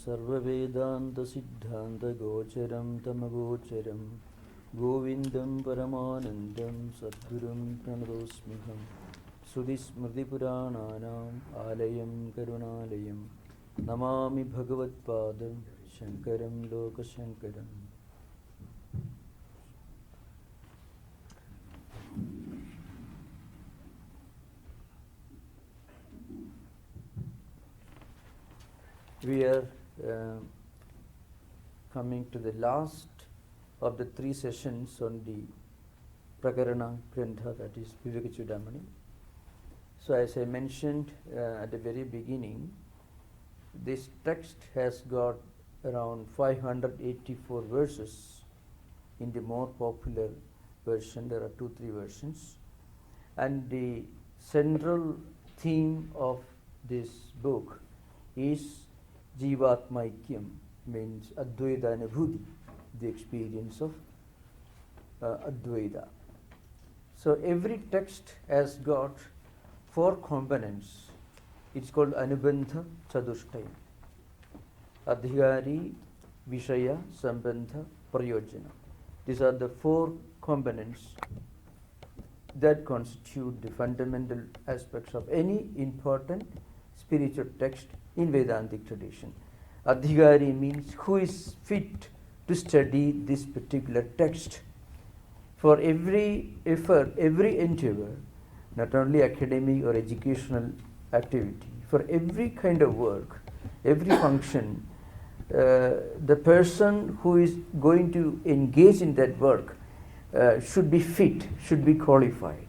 Sarva Vedanta Siddhanta Gocharam Tamagocharam Govindam Paramanandam Sadgurum Pranadosmiham Sudhismriti Purananam Alayam Karunalayam Namami Bhagavat Padam Shankaram Loka Shankaram. We are coming to the last of the 3 sessions on the Prakarana Grantha, that is Vivekachudamani. So as I mentioned at the very beginning, this text has got around 584 verses in the more popular version. There are 2-3 versions. And the central theme of this book is Jivatmaikyam, means Advaita Anubhuti, the experience of Advaita. So every text has got 4 components. It's called Anubandha Chadushtaya. Adhikari, Vishaya, Sambandha, Prayojana. These are the 4 components that constitute the fundamental aspects of any important spiritual text in Vedantic tradition. Adhikari means who is fit to study this particular text. For every effort, every endeavor, not only academic or educational activity, for every kind of work, every function, the person who is going to engage in that work should be fit, should be qualified,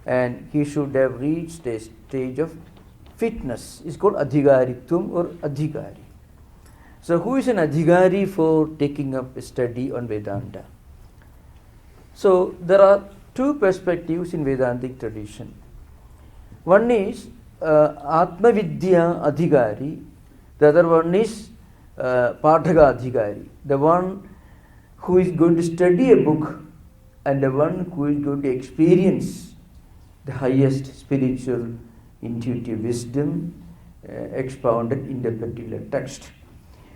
and he should have reached a stage of fitness. Is called adhikaritvam or adhikari. So who is an adhikari for taking up a study on Vedanta? So there are 2 perspectives in Vedantic tradition. One is Atma Vidya Adhikari, the other one is Pathaka Adhikari, the one who is going to study a book and the one who is going to experience the highest spiritual intuitive wisdom expounded in the particular text.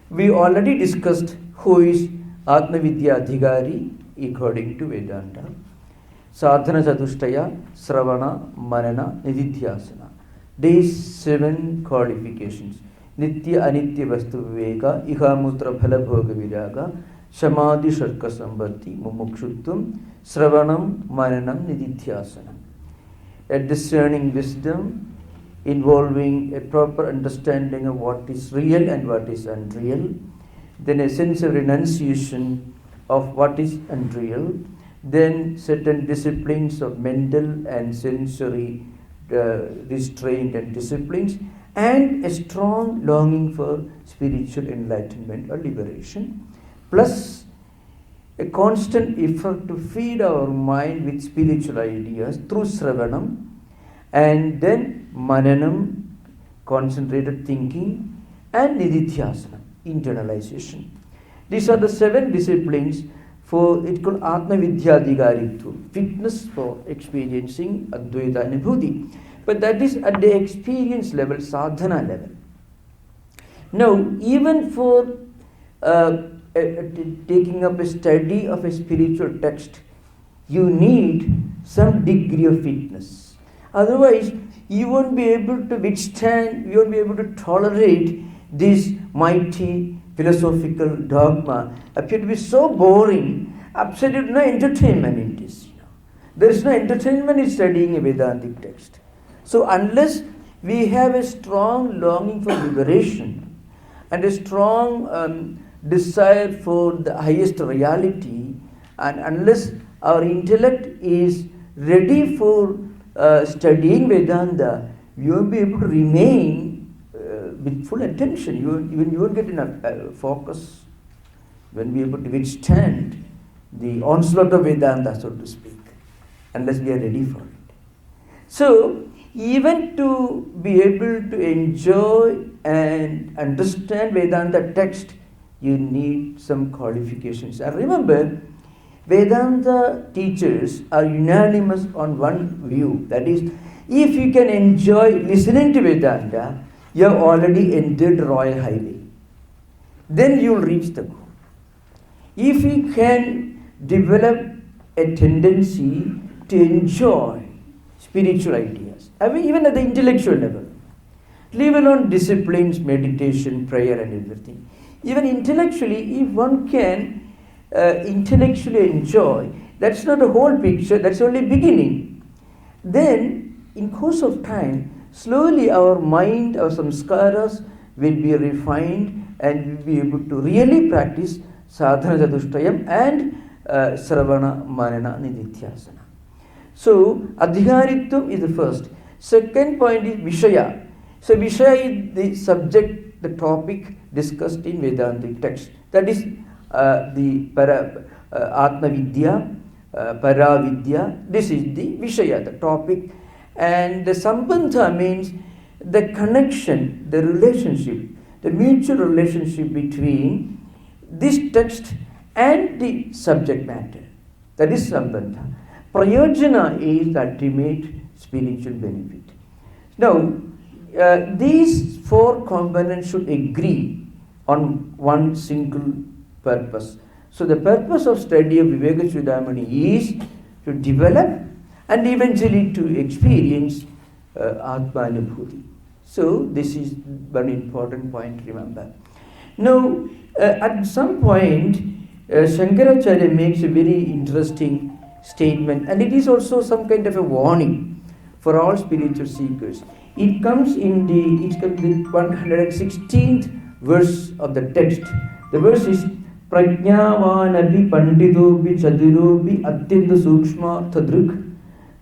We already discussed who is Atma Vidya Adhikari according to Vedanta. Sadhana Chatushtaya, Sravana, Manana, Nididhyasana. These 7 qualifications. Nitya Anitya Vastu Viveka, Ihamutra Phala Bhoga Viraga, Samadhi Sharka Sambhati, Mumukshutvam, Sravanam, Mananam, Nididhyasana. A discerning wisdom involving a proper understanding of what is real and what is unreal, then a sense of renunciation of what is unreal, then certain disciplines of mental and sensory restraint and disciplines, and a strong longing for spiritual enlightenment or liberation, plus a constant effort to feed our mind with spiritual ideas through Sravanam, and then Mananam, concentrated thinking, and Nididhyasana, internalization. These are the 7 disciplines for it called Atma Vidya Adhikaritvam, fitness for experiencing Advaita Anubhuti. But that is at the experience level, sadhana level. Now, even for taking up a study of a spiritual text, you need some degree of fitness. Otherwise, you won't be able to withstand, you won't be able to tolerate this mighty philosophical dogma. Appear to be so boring, absolutely no entertainment in this. There is no entertainment in studying a Vedantic text. So unless we have a strong longing for liberation and a strong desire for the highest reality, and unless our intellect is ready for studying Vedanta, you won't be able to remain with full attention. You won't get enough focus. You won't be able to withstand the onslaught of Vedanta, so to speak, unless we are ready for it. So, even to be able to enjoy and understand Vedanta text, you need some qualifications. And remember, Vedanta teachers are unanimous on one view, that is, if you can enjoy listening to Vedanta, you have already entered the royal highway. then you will reach the goal. If we can develop a tendency to enjoy spiritual ideas, I mean, even at the intellectual level, leave alone disciplines, meditation, prayer, and everything. Even intellectually, if one can intellectually enjoy, that's not a whole picture, that's only beginning. Then, in course of time, slowly our mind, our samskaras will be refined and we will be able to really practice sadhana chatushtayam and sravana manana nidithyasana. So, adhikaritvam is the first. Second point is Vishaya. So, Vishaya is the subject, the topic discussed in Vedantic text. That is the Atma Vidya, Paravidya. This is the Vishaya, the topic. And the Sambandha means the connection, the relationship, the mutual relationship between this text and the subject matter. That is Sambandha. Prayojana is the ultimate spiritual benefit. Now, these four components should agree on one single purpose. So the purpose of study of Vivekachudamani is to develop and eventually to experience Atmanubhuti. So this is one important point, remember. Now, at some point, Shankaracharya makes a very interesting statement, and it is also some kind of a warning for all spiritual seekers. It comes in the 116th verse of the text. The verse is Prajnavanapi Panditopi Chadiropi Atyanta Sukshma Tadruk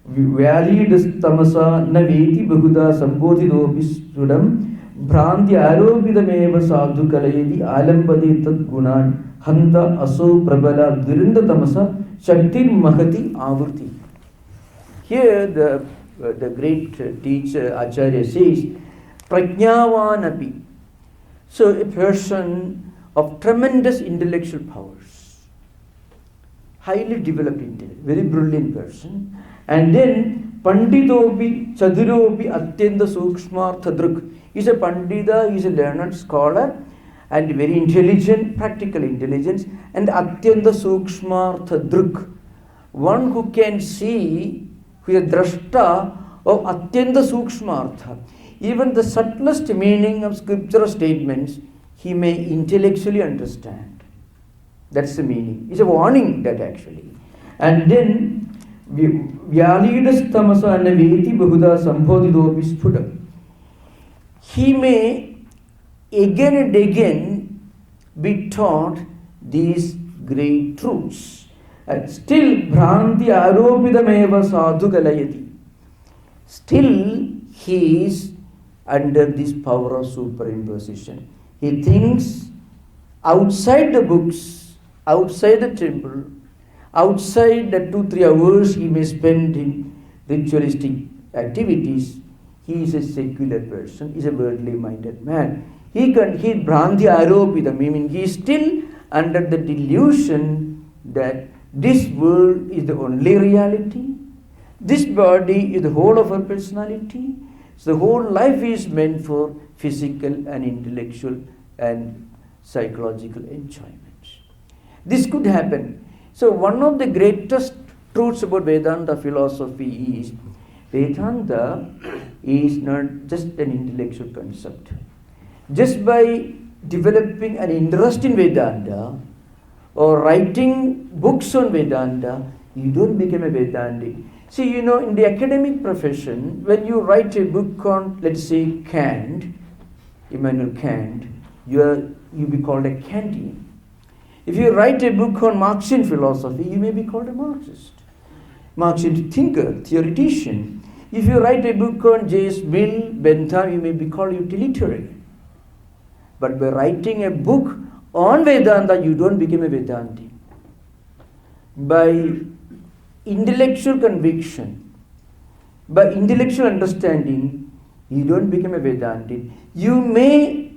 Valid Tamasa Naveti Bahuda Sambodhidopi Sudam Bhranti Aropitameva Sadhu Kalayedi Alambadi Tad Gunan Hanta Aso Prabala Dhirinda Tamasa Shaktir Mahati Avurti. Here the great teacher Acharya says Prajnavanapi. So a person of tremendous intellectual powers, highly developed intellect, very brilliant person, and then Panditopi Chadiropi Atyanta Sukshmartha Druk. He's a Pandita, he's a learned scholar and very intelligent, practical intelligence, and Atyanta Sukshmartha Druk, one who can see, who is a drashta of Atyanta Sukshmartha. Even the subtlest meaning of scriptural statements he may intellectually understand. That's the meaning. It's a warning that actually. And then Vyalidas Tamasa Naveti Bahuda Sambodhidopi Spudam. He may again and again be taught these great truths. And still Bhranti Aropitameva Sadhu Kalayati. Still he is under this power of superimposition. He thinks outside the books, outside the temple, outside the 2-3 hours he may spend in ritualistic activities, he is a secular person, he is a worldly minded man. He Bhranti Aropita, meaning he is still under the delusion that this world is the only reality, this body is the whole of our personality, so the whole life is meant for physical and intellectual and psychological enjoyments. This could happen. So one of the greatest truths about Vedanta philosophy is Vedanta is not just an intellectual concept. Just by developing an interest in Vedanta or writing books on Vedanta, you don't become a Vedantic. See, in the academic profession, when you write a book on, let's say, Kant, Immanuel Kant, you be called a Kantian. If you write a book on Marxian philosophy, you may be called a Marxist. Marxian thinker, theoretician. If you write a book on J.S. Mill, Bentham, you may be called utilitarian. But by writing a book on Vedanta, you don't become a Vedantic. By intellectual conviction, by intellectual understanding, you don't become a Vedantic. You may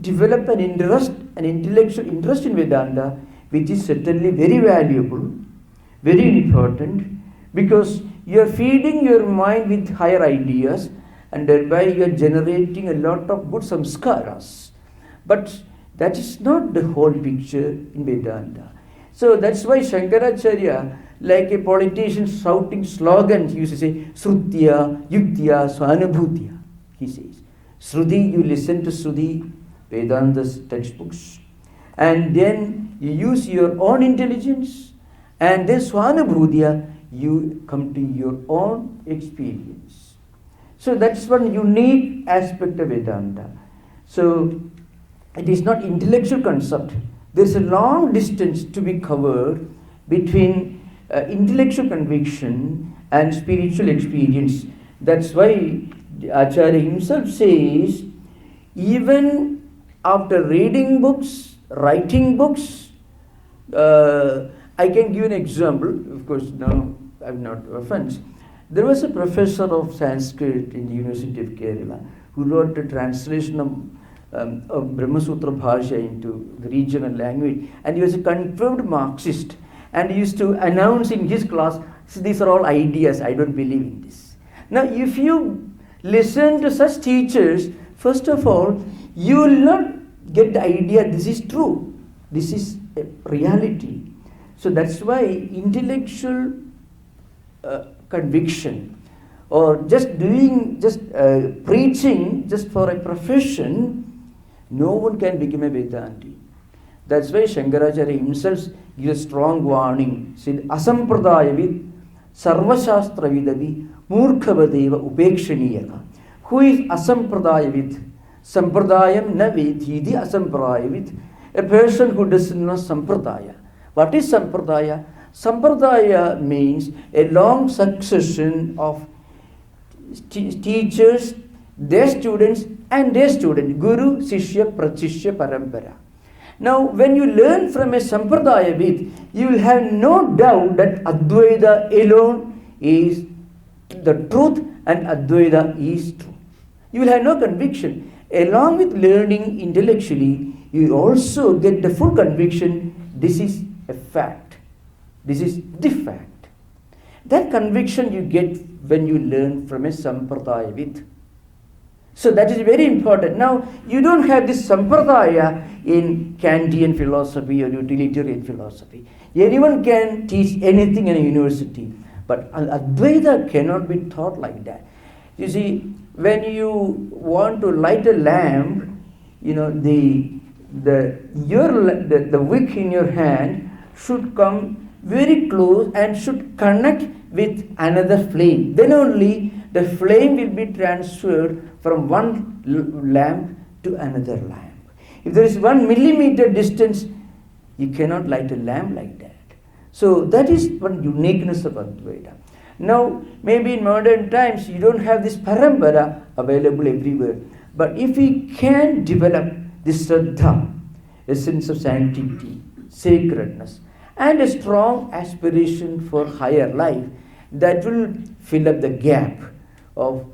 develop an intellectual interest in Vedanta, which is certainly very valuable, very important, because you are feeding your mind with higher ideas and thereby you are generating a lot of good samskaras. But That is not the whole picture in Vedanta. So that's why Shankaracharya, like a politician shouting slogans, used to say, Srutya, Yuktya, Swanubhutya. He says, Shruti, you listen to Shruti, Vedanta's textbooks, and then you use your own intelligence, and then Swanubhutya, you come to your own experience. So that's one unique aspect of Vedanta. So it is not intellectual concept. There is a long distance to be covered between intellectual conviction and spiritual experience. That's why Acharya himself says, even after reading books, writing books, I can give an example. Of course, now I'm not offense. There was a professor of Sanskrit in the University of Kerala who wrote a translation of Brahma Sutra Bhasha into the regional language, and he was a confirmed Marxist, and he used to announce in his class, these are all ideas, I don't believe in this. Now if you listen to such teachers, first of all, you will not get the idea this is true, this is a reality. So that's why intellectual conviction, or just doing, preaching just for a profession, no one can become a Vedanti. That's why Shankaracharya himself gives a strong warning. Said, Asampradaya Sarvashastra Vidavi Murkhavadeva Upekshaniyaka. Who is Asampradaya? Sampradayam na vedhidi asampradaya. A person who doesn't know Sampradaya. What is Sampradaya? Sampradaya means a long succession of teachers, their students, and their student, Guru, Sishya, Prachishya, Parampara. Now, when you learn from a Sampradaya Vid, you will have no doubt that Advaita alone is the truth and Advaita is true. You will have no conviction. Along with learning intellectually, you also get the full conviction, this is a fact. This is the fact. That conviction you get when you learn from a Sampradaya Vid. So that is very important. Now, you don't have this Sampradaya in Kantian philosophy or utilitarian philosophy. Anyone can teach anything in a university, but Advaita cannot be taught like that. You see, when you want to light a lamp, you know, the wick in your hand should come very close and should connect with another flame. Then only the flame will be transferred from one lamp to another lamp. If there is 1 millimeter distance, you cannot light a lamp like that. So that is one uniqueness of Advaita. Now, maybe in modern times, you don't have this parampara available everywhere. But if we can develop this Shraddha, a sense of sanctity, sacredness, and a strong aspiration for higher life, that will fill up the gap of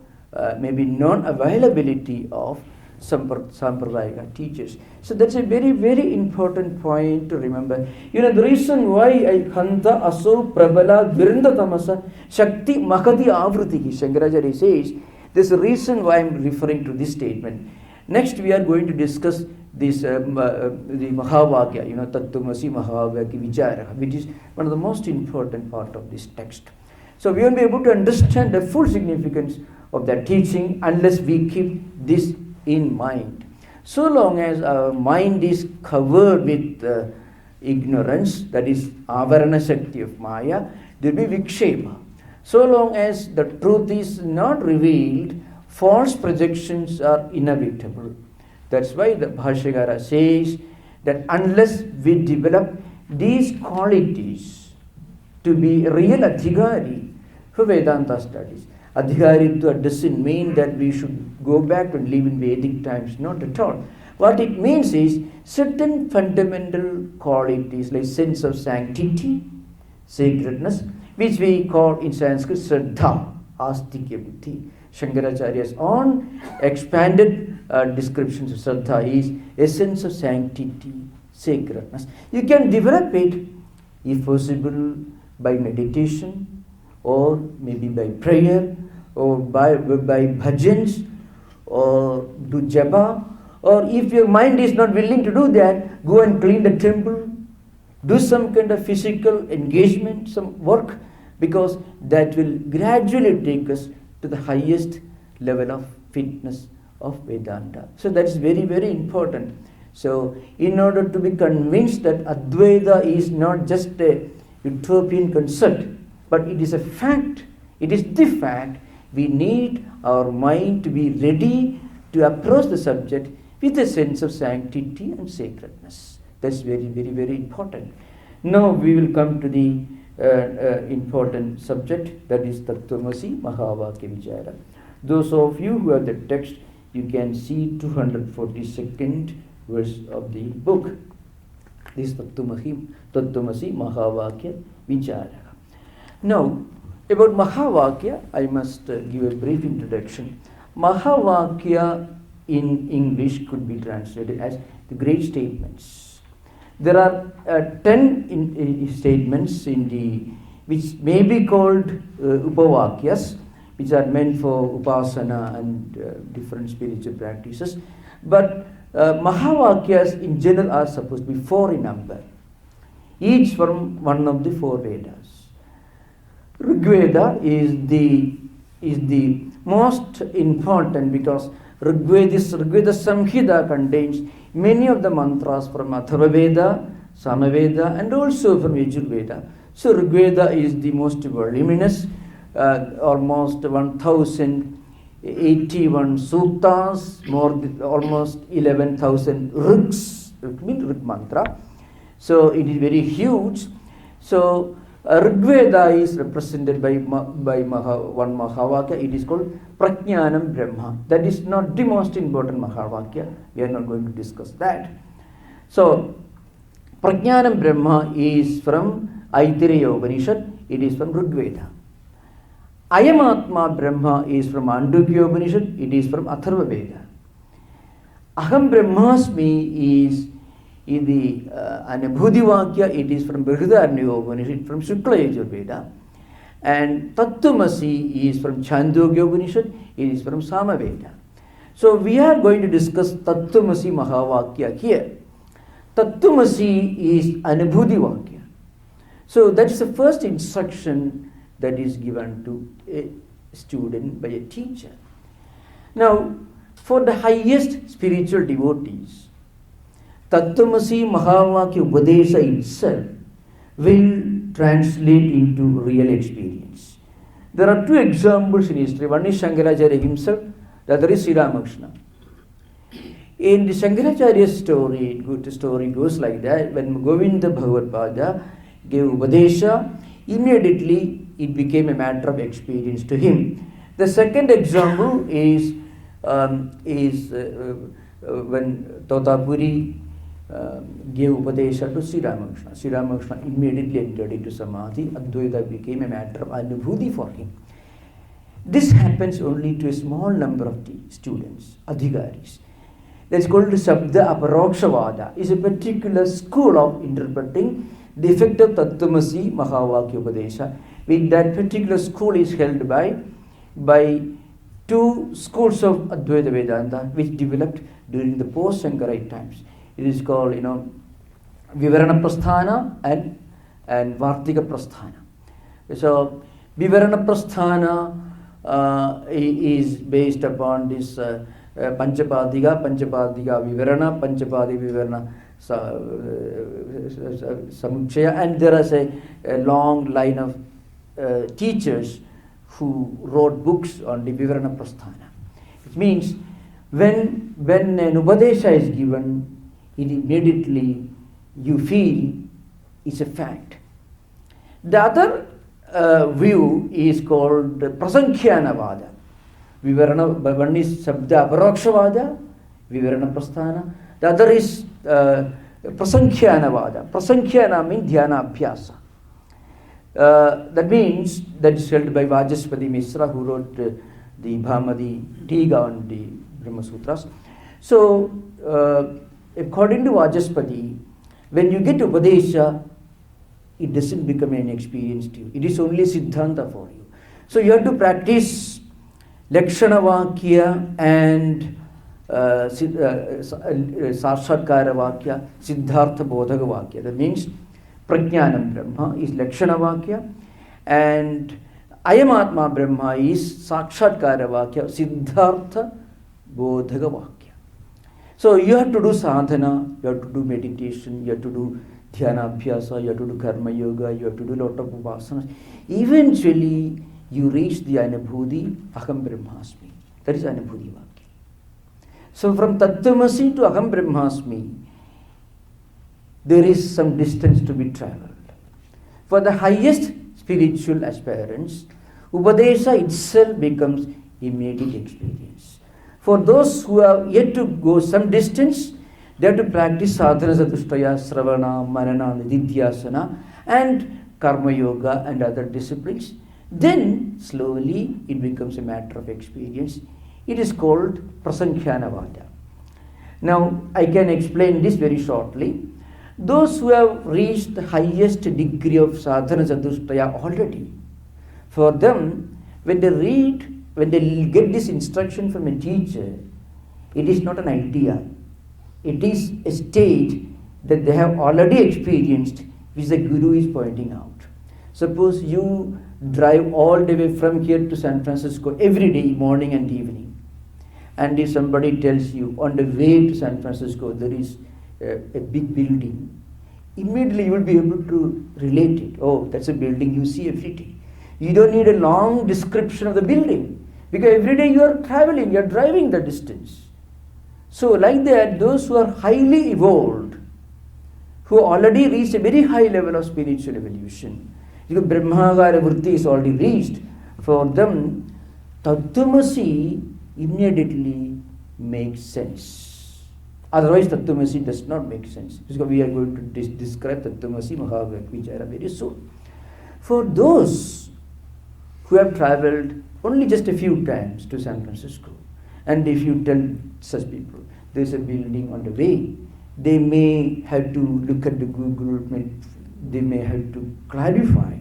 maybe non-availability of Sampradayika teachers. So that's a very, very important point to remember. You know, the reason why I Hanta Aso Prabala Virinda Tamasa Shakti Makati Avriti, Shankaracharya says, there's a reason why I'm referring to this statement. Next we are going to discuss this the Maha Vaakya, you know, Tomasi Maha Vaakya Vichara, which is one of the most important part of this text. So we won't be able to understand the full significance of that teaching unless we keep this in mind. So long as our mind is covered with ignorance, that is Avarana Shakti of Maya, there will be Vikshepa. So long as the truth is not revealed, false projections are inevitable. That's why the Bhashyakara says that unless we develop these qualities to be real Adhikari for Vedanta studies, Adhikaritva doesn't mean that we should go back and live in Vedic times, not at all. What it means is certain fundamental qualities like sense of sanctity, sacredness, which we call in Sanskrit Shraddha, Astikya Buddhi. Shankaracharya's own expanded descriptions of Shraddha is a sense of sanctity, sacredness. You can develop it, if possible, by meditation, or maybe by prayer, or by bhajans, or do japa, Or if your mind is not willing to do that, go and clean the temple, do some kind of physical engagement, some work, because that will gradually take us to the highest level of fitness of Vedanta. So that is very, very important. So in order to be convinced that Advaita is not just a utopian concept, but it is a fact, it is the fact, we need our mind to be ready to approach the subject with a sense of sanctity and sacredness. That's very, very, very important. Now we will come to the important subject, that is Tattwamasi Mahavakya Vichara. Those of you who have the text, you can see 242nd verse of the book. This Tattwamasi Mahavakya Vichara. Now, about Mahavakya, I must give a brief introduction. Mahavakya in English could be translated as the great statements. There are 10 statements which may be called Upavakyas, which are meant for Upasana and different spiritual practices. But Mahavakyas in general are supposed to be 4 in number, each from one of the 4 Vedas. Rigveda is the most important because Rigveda Samhita contains many of the mantras from Atharva Veda, Samaveda, and also from Yajurveda. So Rigveda is the most voluminous, almost 1081 suttas, almost 11,000 rigs, it means rig mantra. So it is very huge. So Rigveda is represented by one Mahavakya. It is called Prajnanam Brahma. That is not the most important Mahavakya. We are not going to discuss that. So Prajnanam Brahma is from Aitareya Upanishad. It is from Rigveda. Ayamatma Brahma is from Andukya Upanishad. It is from Atharva Veda. Aham Brahmasmi is the Anubhuti Vaakya. It is from Brihadaranyaka Upanishad, from Shukla Yajurveda. And Tattwamasi is from Chandogya Upanishad. It is from Samaveda. So we are going to discuss Tattwamasi Mahavakya here. Tattwamasi is Anubhuti Vaakya. So that is the first instruction that is given to a student by a teacher. Now, for the highest spiritual devotees, Tattwamasi Mahavakya Upadesha itself will translate into real experience. There are 2 examples in history. One is Shankaracharya himself, the other is Sri Ramakrishna. In the Shankaracharya story, the story goes like that: when Govinda Bhagavad gave Upadesha, immediately it became a matter of experience to him. The second example is when Totapuri gave Upadesha to Sri Ramakrishna. Sri Ramakrishna immediately entered into Samadhi. Advaita became a matter of Anubhuti for him. This happens only to a small number of students, Adhikaris. That's called Sabda Aparokshvada. It's a particular school of interpreting the effect of Tattwamasi Mahavakya Upadesha. With that particular school is held by 2 schools of Advaita Vedanta which developed during the post-Shankarite times. It is called, Vivarana Prasthana and Vartika Prasthana. So Vivarana Prasthana is based upon this Panchapadika Vivarana, Panchapadika Vivarana Samuchaya, and there is a long line of teachers who wrote books on the Vivarana Prasthana. It means when an Upadesha is given, it immediately you feel it's a fact. The other view is called Prasankhyanavada. Vivarana, one is Sabda Aparokshvada, Vivarana Prasthana. The other is Prasankhyanavada. Prasankhyana means Dhyana Abhyasa. That means that is held by Vajaspati Misra, who wrote the Bhamadi Tiga on the Brahma Sutras. So, according to Vajaspati, when you get Upadesha, it doesn't become an experience to you. It is only Siddhanta for you. So you have to practice Lakshana Vaakya and Sakshatkara Vaakya, Siddhartha Bodhaka Vaakya. That means Prajnanam Brahma is Lakshana Vaakya, and Ayam Atma Brahma is Sakshatkara Vaakya, Siddhartha Bodhaka Vaakya. So you have to do sadhana, you have to do meditation, you have to do dhyana abhyasa, you have to do karma yoga, you have to do a lot of upasanas. Eventually you reach the Anubhuti, Aham Brahmasmi. That is Anubhuti Vaakya. So from Tattwamasi to Aham Brahmasmi, there is some distance to be traveled. For the highest spiritual aspirants, Upadesha itself becomes immediate experience. For those who have yet to go some distance, they have to practice sadhana satushtaya, sravana, manana, nididhyasana, and karma yoga and other disciplines. Then slowly it becomes a matter of experience. It is called prasankyanavada. Now I can explain this very shortly. Those who have reached the highest degree of sadhana satushtaya already, for them, when they get this instruction from a teacher, it is not an idea. It is a state that they have already experienced, which the Guru is pointing out. Suppose you drive all the way from here to San Francisco every day, morning and evening. And if somebody tells you on the way to San Francisco there is a big building, immediately you will be able to relate it. Oh, that's a building you see every day. You don't need a long description of the building, because every day you are traveling, you are driving the distance. So like that, those who are highly evolved, who already reached a very high level of spiritual evolution, because Brahmagara Vritti is already reached, for them Tattwamasi immediately makes sense. Otherwise Tattwamasi does not make sense, because we are going to describe Tattwamasi Maha Vichara very soon. For those who have traveled only just a few times to San Francisco, and if you tell such people there is a building on the way, they may have to look at the Google, they may have to clarify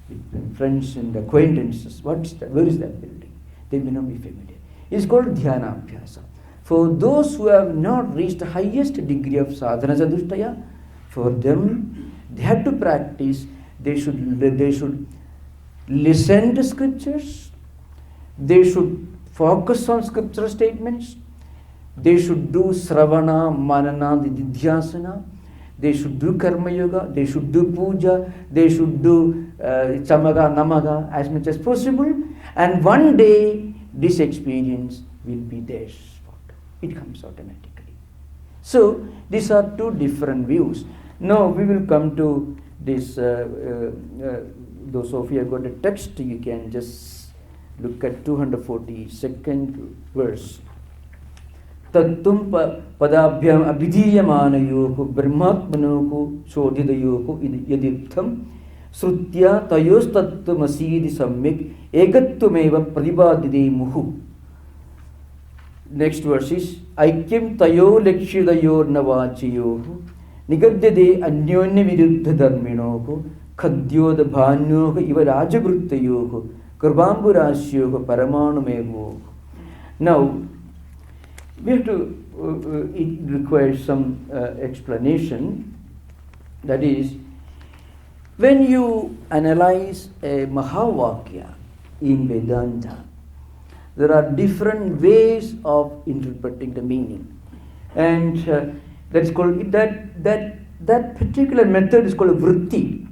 with friends and acquaintances, what is that, where is that building? They may not be familiar. It is called dhyana abhyasa. For those who have not reached the highest degree of sadhana sadhushtaya, for them, they have to practice, they should listen to scriptures, they should focus on scriptural statements, they should do sravana, manana, nididhyasana, they should do karma yoga, they should do puja, they should do chamaga, namaga as much as possible, and one day this experience will be theirs. It comes automatically. So these are two different views. Now we will come to this, those of you have got a text, you can just look at 242nd verse. Tattum padabhyam abhidiyamanayohu brahmatmanohu shodhidayohu yaditham srutya tayos tattvamasidi samyik egattvameva pradibadide muhu. Next verse is Aikyam tayo lakshidayor navachiyohu nigadyade anyonya viruddha dharminohu khadyod bhanyohu iva rajavruttayohu kurbamburasyohu paramanumevohu. Now we have to, it requires some explanation. That is, when you analyze a Mahavakya in Vedanta, there are different ways of interpreting the meaning, and that's called that particular method is called a vritti.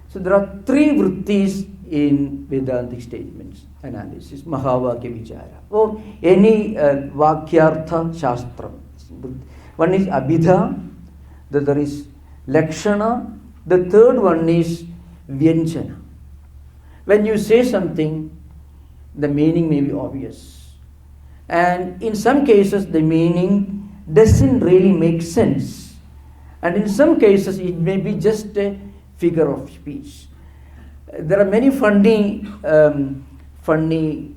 So there are three vrittis in Vedantic statements analysis, Mahavakya Vichara, or any Vakyartha Shastra. One is Abhidha, the other is Lakshana, the third one is Vyanjana. When you say something, the meaning may be obvious, and in some cases the meaning doesn't really make sense, and in some cases it may be just a figure of speech. There are many funny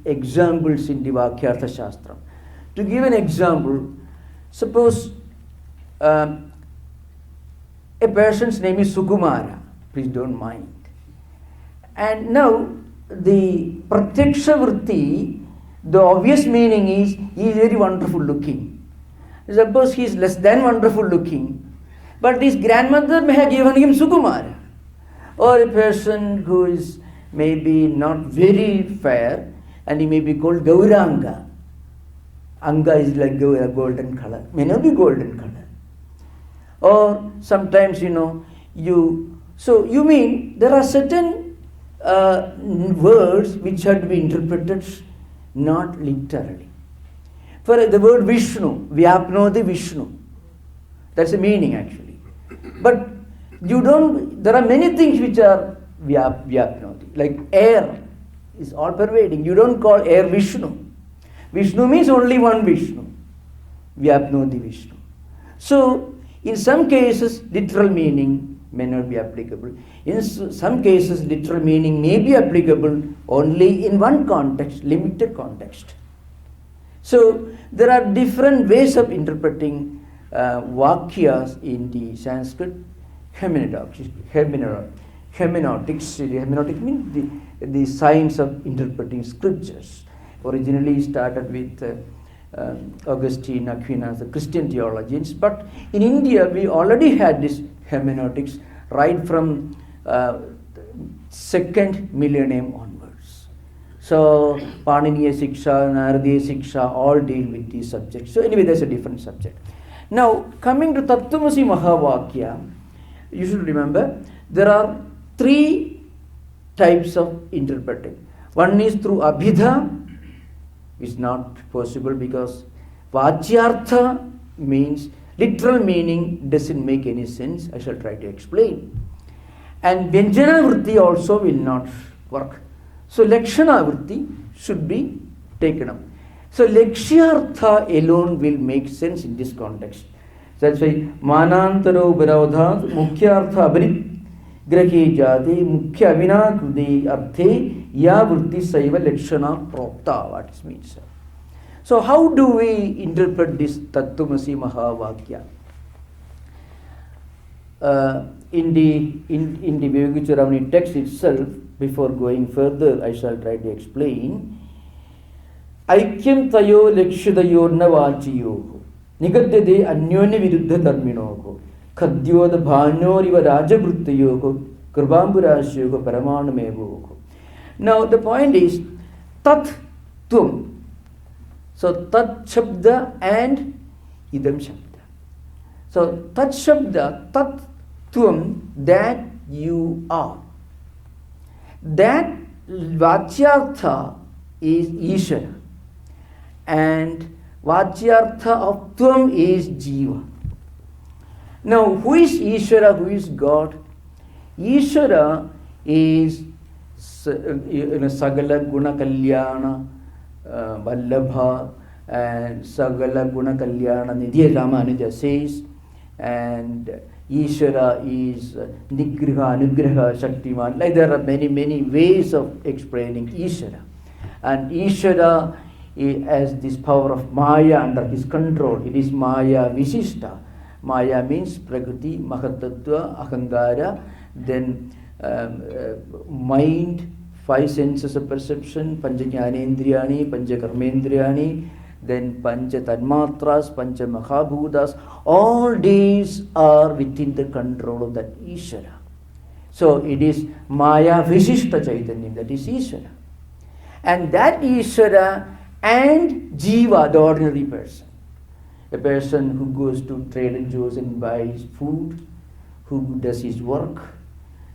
examples in the Vakyartha Shastra. To give an example, suppose a person's name is Sukumara, please don't mind, and now the Pratyaksha Vritti The obvious meaning is he is very wonderful looking. Suppose he is less than wonderful looking, but his grandmother may have given him Sukumara. Or a person who is maybe not very fair, and he may be called Gauranga. Anga is like golden color, may not be golden color. Or sometimes, so you mean there are certain words which have to be interpreted not literally. For the word Vishnu, Vyapnoti Vishnu, that's the meaning actually. But there are many things which are Vyapnoti, like air is all pervading. You don't call air Vishnu. Vishnu means only one Vishnu, Vyapnoti Vishnu. So, in some cases, literal meaning may not be applicable. In some cases, literal meaning may be applicable only in one context, limited context. So, there are different ways of interpreting Vaakyas in the Sanskrit hermeneutics. Hermeneutic means the science of interpreting scriptures. Originally started with Augustine, Aquinas, the Christian theologians, but in India we already had this hermeneutics right from 2nd millennium onwards. So Paniniya Siksha, Naradiya Siksha all deal with these subjects. So anyway, that's a different subject. Now coming to Tattwamasi Mahavakya, you should remember there are 3 types of interpreting. One is through Abhidha. Is not possible because Vachyartha means literal meaning doesn't make any sense. I shall try to explain. And Vyanjana Vritti also will not work. So Lakshana Vritti should be taken up. So Lakshyartha alone will make sense in this context. That's why Manantaro Virodhat Mukhyartha Abhirigrahe Jati Mukhya Avina Krudi Arthe Ya Vritti Saiva Lakshana Propta, what it means. So how do we interpret this Tattwamasi Mahavakya? In the Vivekachudamani text itself, before going further, I shall try to explain. Aikyam tayo lakshidayorna vachiyoho nigadyade anyone viruddha dharminoho khadyoda bhanoriva rajavruttayoho krubamburasyoho paramanamevoko. Now the point is Tat Tum. So Tat Shabda and Idam Shabda. So Tat Shabda, Tat Tum, that you are. That Vachyartha is Ishvara. And Vachyartha of Tvam is Jiva. Now who is Ishvara, who is God? Ishvara is Sagala Guna Kalyana Vallabha and Sagala Guna Kalyana Nidhi Ramanuja says, and Ishvara is Nigraha, Anugraha, Shaktiman. Like there are many ways of explaining Ishvara. And Ishvara has this power of Maya under his control. It is Maya Visishta. Maya means Prakriti, Mahatattva, Ahangara, then mind, 5 senses of perception, Pancha Jnanendriyani, Pancha Karmendriyani, then Pancha Tanmatras, Pancha Mahabhutas, all these are within the control of that Ishvara. So it is Maya Vishishta Chaitanya, that is Ishvara. And that Ishvara and Jiva, the ordinary person, a person who goes to Trader Joe's and buys food, who does his work,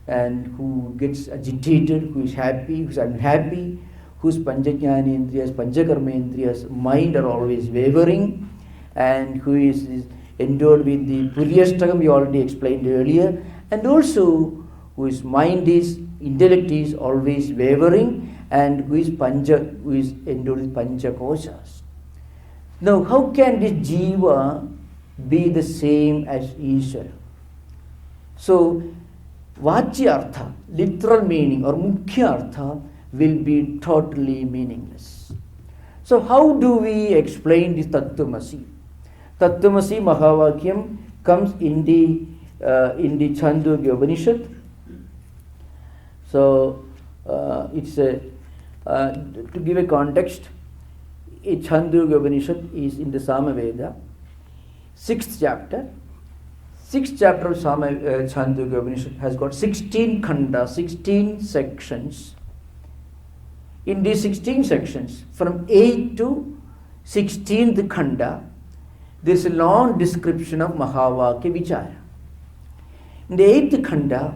and who gets agitated, who is happy, who is unhappy, whose Panchajnanendriyas, Panchakarmendriyas, mind are always wavering, and who is endowed with the Puryashtakam we already explained earlier, and also whose mind is, intellect is always wavering, and who is endowed with Panchakoshas. Now, how can this Jiva be the same as Ishvara? So, Vachyartha, literal meaning, or Mukhyartha will be totally meaningless. So how do we explain this Tattwamasi? Tattwamasi Mahavakyam comes in the Chandogya Upanishad. So it's to give a context, Chandogya Upanishad is in the Samaveda, 6th chapter. 6th chapter of Chandogya Upanishad has got 16 khandas, 16 sections. In these 16 sections, from 8 to 16th khanda, there is a long description of Mahavakya Vichara. In the 8th khanda,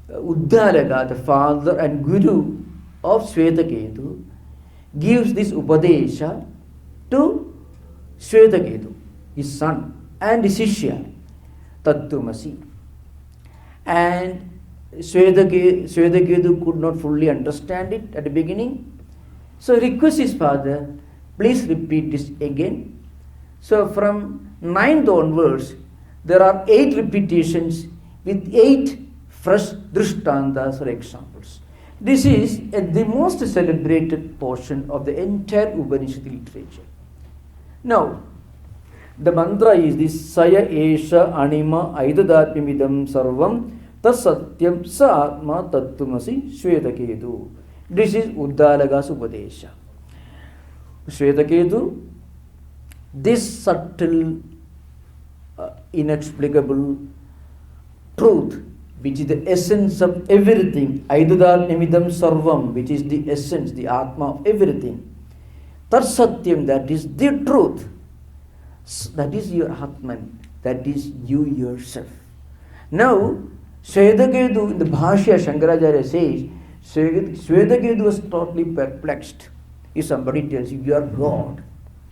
Uddalaka, the father and guru of Swetaketu, gives this Upadesha to Swetaketu, his son, and his Shishya, Tattwamasi. And Swetaketu could not fully understand it at the beginning. So he requests his father, please repeat this again. So from 9th onwards, there are 8 repetitions with 8 fresh drishtantas or examples. This is the most celebrated portion of the entire Upanishad literature. Now, the mantra is this: Saya Esha Anima Aidadatmimidam Sarvam Tas Satyam Sa Atma Tattvamasi Shvetaketu. This is Uddalaka's Upadesha. Shvetaketu, this subtle, inexplicable truth, which is the essence of everything, Aidadatmimidam Sarvam, which is the essence, the Atma of everything. Tat Satyam, that is the truth. That is your Atman, that is you yourself. Now, Swetaketu in the Bhashya, Shankaracharya says, Swetaketu was totally perplexed. If somebody tells you are God,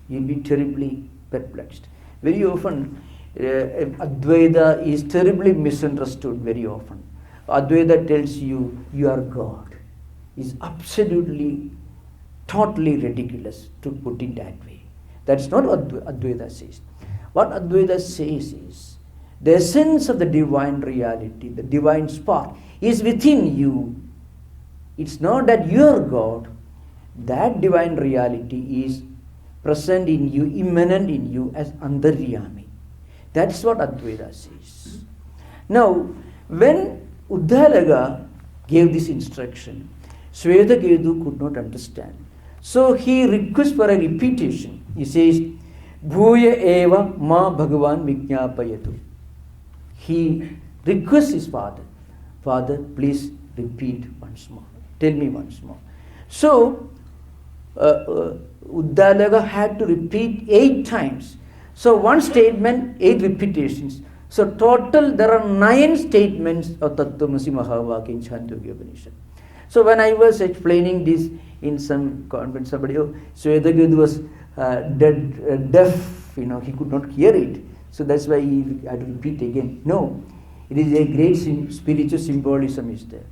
you'll be terribly perplexed. Very often, Advaita is terribly misunderstood very often. Advaita tells you are God. Is absolutely, totally ridiculous to put it that way. That's not what Advaita says. What Advaita says is, the essence of the divine reality, the divine spark, is within you. It's not that you are God. That divine reality is present in you, immanent in you as Antaryami. That's what Advaita says. Now, when Uddalaka gave this instruction, Swetaketu could not understand. So he requests for a repetition. He says, Bhuya eva ma Bhagavan Vijñāpayatu. He requests his father, Father, please repeat once more. Tell me once more. So, Uddalaka had to repeat 8 times. So, one statement, 8 repetitions. So, total there are 9 statements of Tattvamasi Mahavakya in Chandogya Upanishad. So, when I was explaining this in some convent, somebody, Swetaketu was deaf, he could not hear it. So that's why he had to repeat again. No, it is a great spiritual symbolism is there.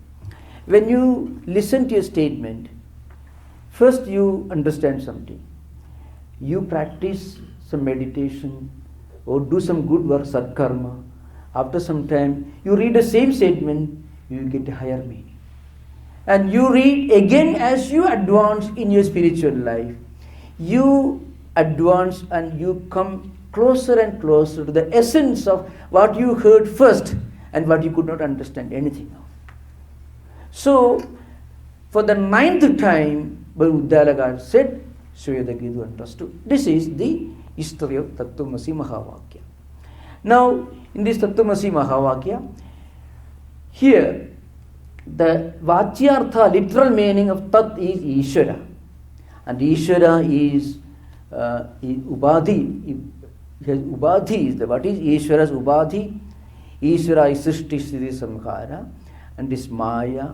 When you listen to a statement, first you understand something. You practice some meditation or do some good work, satkarma. After some time, you read the same statement, you get a higher meaning. And you read again as you advance in your spiritual life. You advance and you come closer and closer to the essence of what you heard first and what you could not understand anything of. So, for the 9th time, Uddalaka said, Swetaketu understood. This is the history of Tattvamasi Mahavakya. Now, in this Tattvamasi Mahavakya, here, the Vachyartha, literal meaning of Tat is Ishvara. And Ishvara is Ubadhi. Ubadhi is what is Ishvara's Ubadhi? Ishvara is Srishti Sthiti Samhara, and this Maya,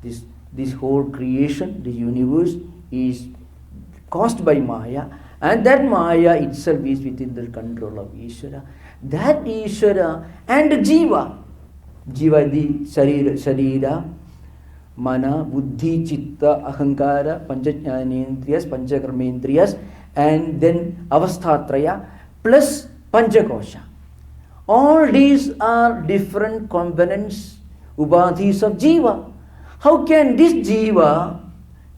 this whole creation, the universe is caused by Maya, and that Maya itself is within the control of Ishvara. That Ishvara and Jiva, the Sharira, Mana, Buddhi, Chitta, Ahankara, Panchajnanendriyas, Panchakarmendriyas, and then Avasthatraya, plus Panchakosha. All these are different components, Ubadhis of Jiva. How can this Jiva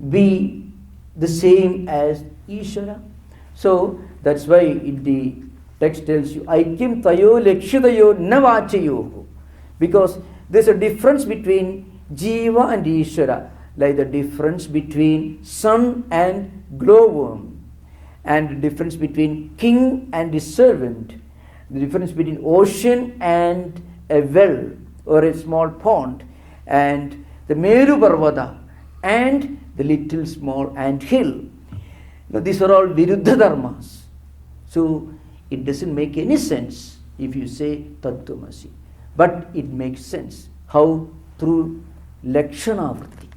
be the same as Ishvara? So that's why the text tells you, Aikyam tayo lekshitayo navachayoho. Because there's a difference between Jiva and Ishvara, like the difference between sun and glowworm. and the difference between king and his servant, the difference between ocean and a well or a small pond, and the Meru Parvata and the little small ant hill. Now, these are all Viruddha Dharmas. So it doesn't make any sense if you say Tattwamasi. But it makes sense. How? Through Lakshanavritti.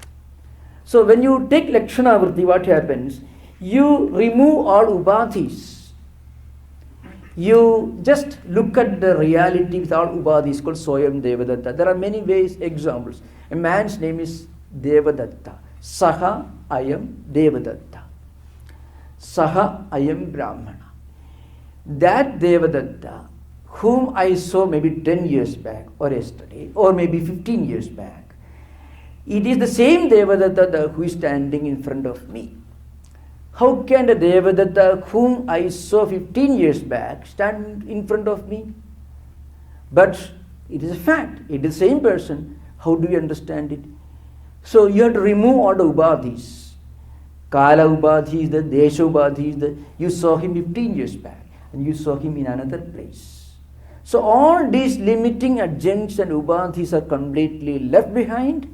So when you take Lakshanavritti, what happens? You remove all Ubadhis. You just look at the reality without Ubadhis, called Soyam Devadatta. There are many ways, examples. A man's name is Devadatta. Saha Ayam Devadatta. Saha Ayam Brahmana. That Devadatta, whom I saw maybe 10 years back or yesterday or maybe 15 years back, it is the same Devadatta who is standing in front of me. How can the Devadatta whom I saw 15 years back stand in front of me? But it is a fact. It is the same person. How do you understand it? So you have to remove all the Ubadhis. Kala Ubadhi is the Desha Ubadhi is the, you saw him 15 years back and you saw him in another place. So all these limiting adjuncts and Ubadhis are completely left behind,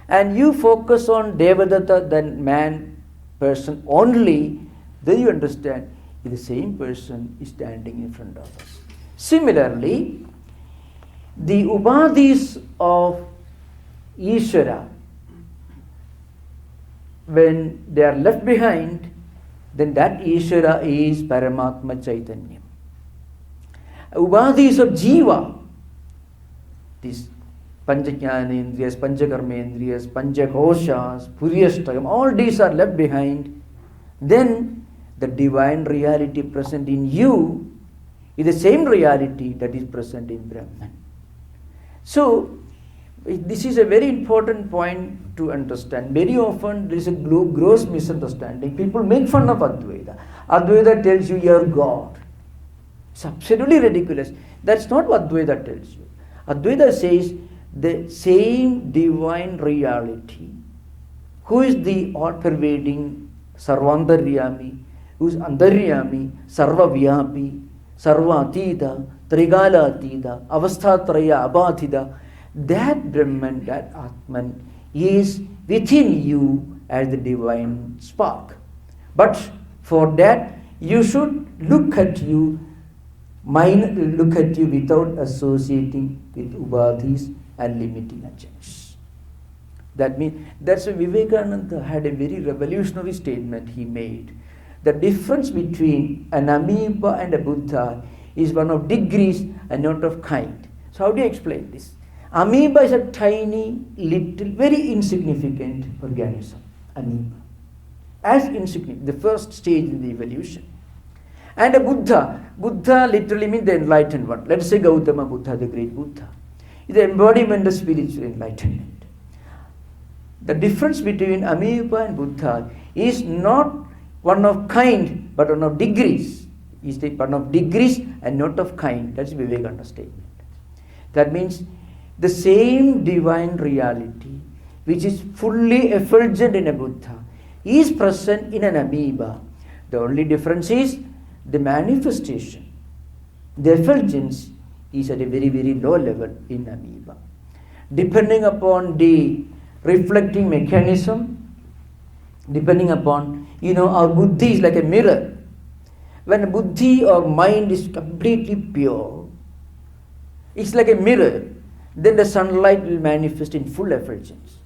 and you focus on Devadatta, then man, person only, then you understand the same person is standing in front of us. Similarly, the Ubadhis of Ishvara, when they are left behind, then that Ishvara is Paramatma Chaitanya. Ubadhis of Jiva, these Panchajnanendriyas, Panchakarmendriyas, Panchakoshas, Puriyastakam, all these are left behind. Then the divine reality present in you is the same reality that is present in Brahman. So this is a very important point to understand. Very often there is a gross misunderstanding. People make fun of Advaita. Advaita tells you are God. It's absolutely ridiculous. That's not what Advaita tells you. Advaita says the same divine reality, who is the all-pervading Sarvantaryami, who is Antaryami, Sarvavyapi, Sarvatita, Trigalatita, Avasthatraya, Abhadhita, that Brahman, that Atman is within you as the divine spark. But for that, you should look at you without associating with Ubadhis and limiting adjuncts. That means, that's why Vivekananda had a very revolutionary statement he made. The difference between an amoeba and a Buddha is one of degrees and not of kind. So how do you explain this? Amoeba is a tiny, little, very insignificant organism. Amoeba. As insignificant, the first stage in the evolution. And a Buddha. Buddha literally means the enlightened one. Let's say Gautama Buddha, the great Buddha, is the embodiment of spiritual enlightenment. The difference between amoeba and Buddha is not one of kind, but one of degrees. Is one of degrees and not of kind. That's Vivekananda's statement. That means the same divine reality, which is fully effulgent in a Buddha, is present in an amoeba. The only difference is the manifestation. The effulgence is at a very, very low level in amoeba. Depending upon the reflecting mechanism, depending upon, our buddhi is like a mirror. When a buddhi or mind is completely pure, it's like a mirror, then the sunlight will manifest in full effulgence.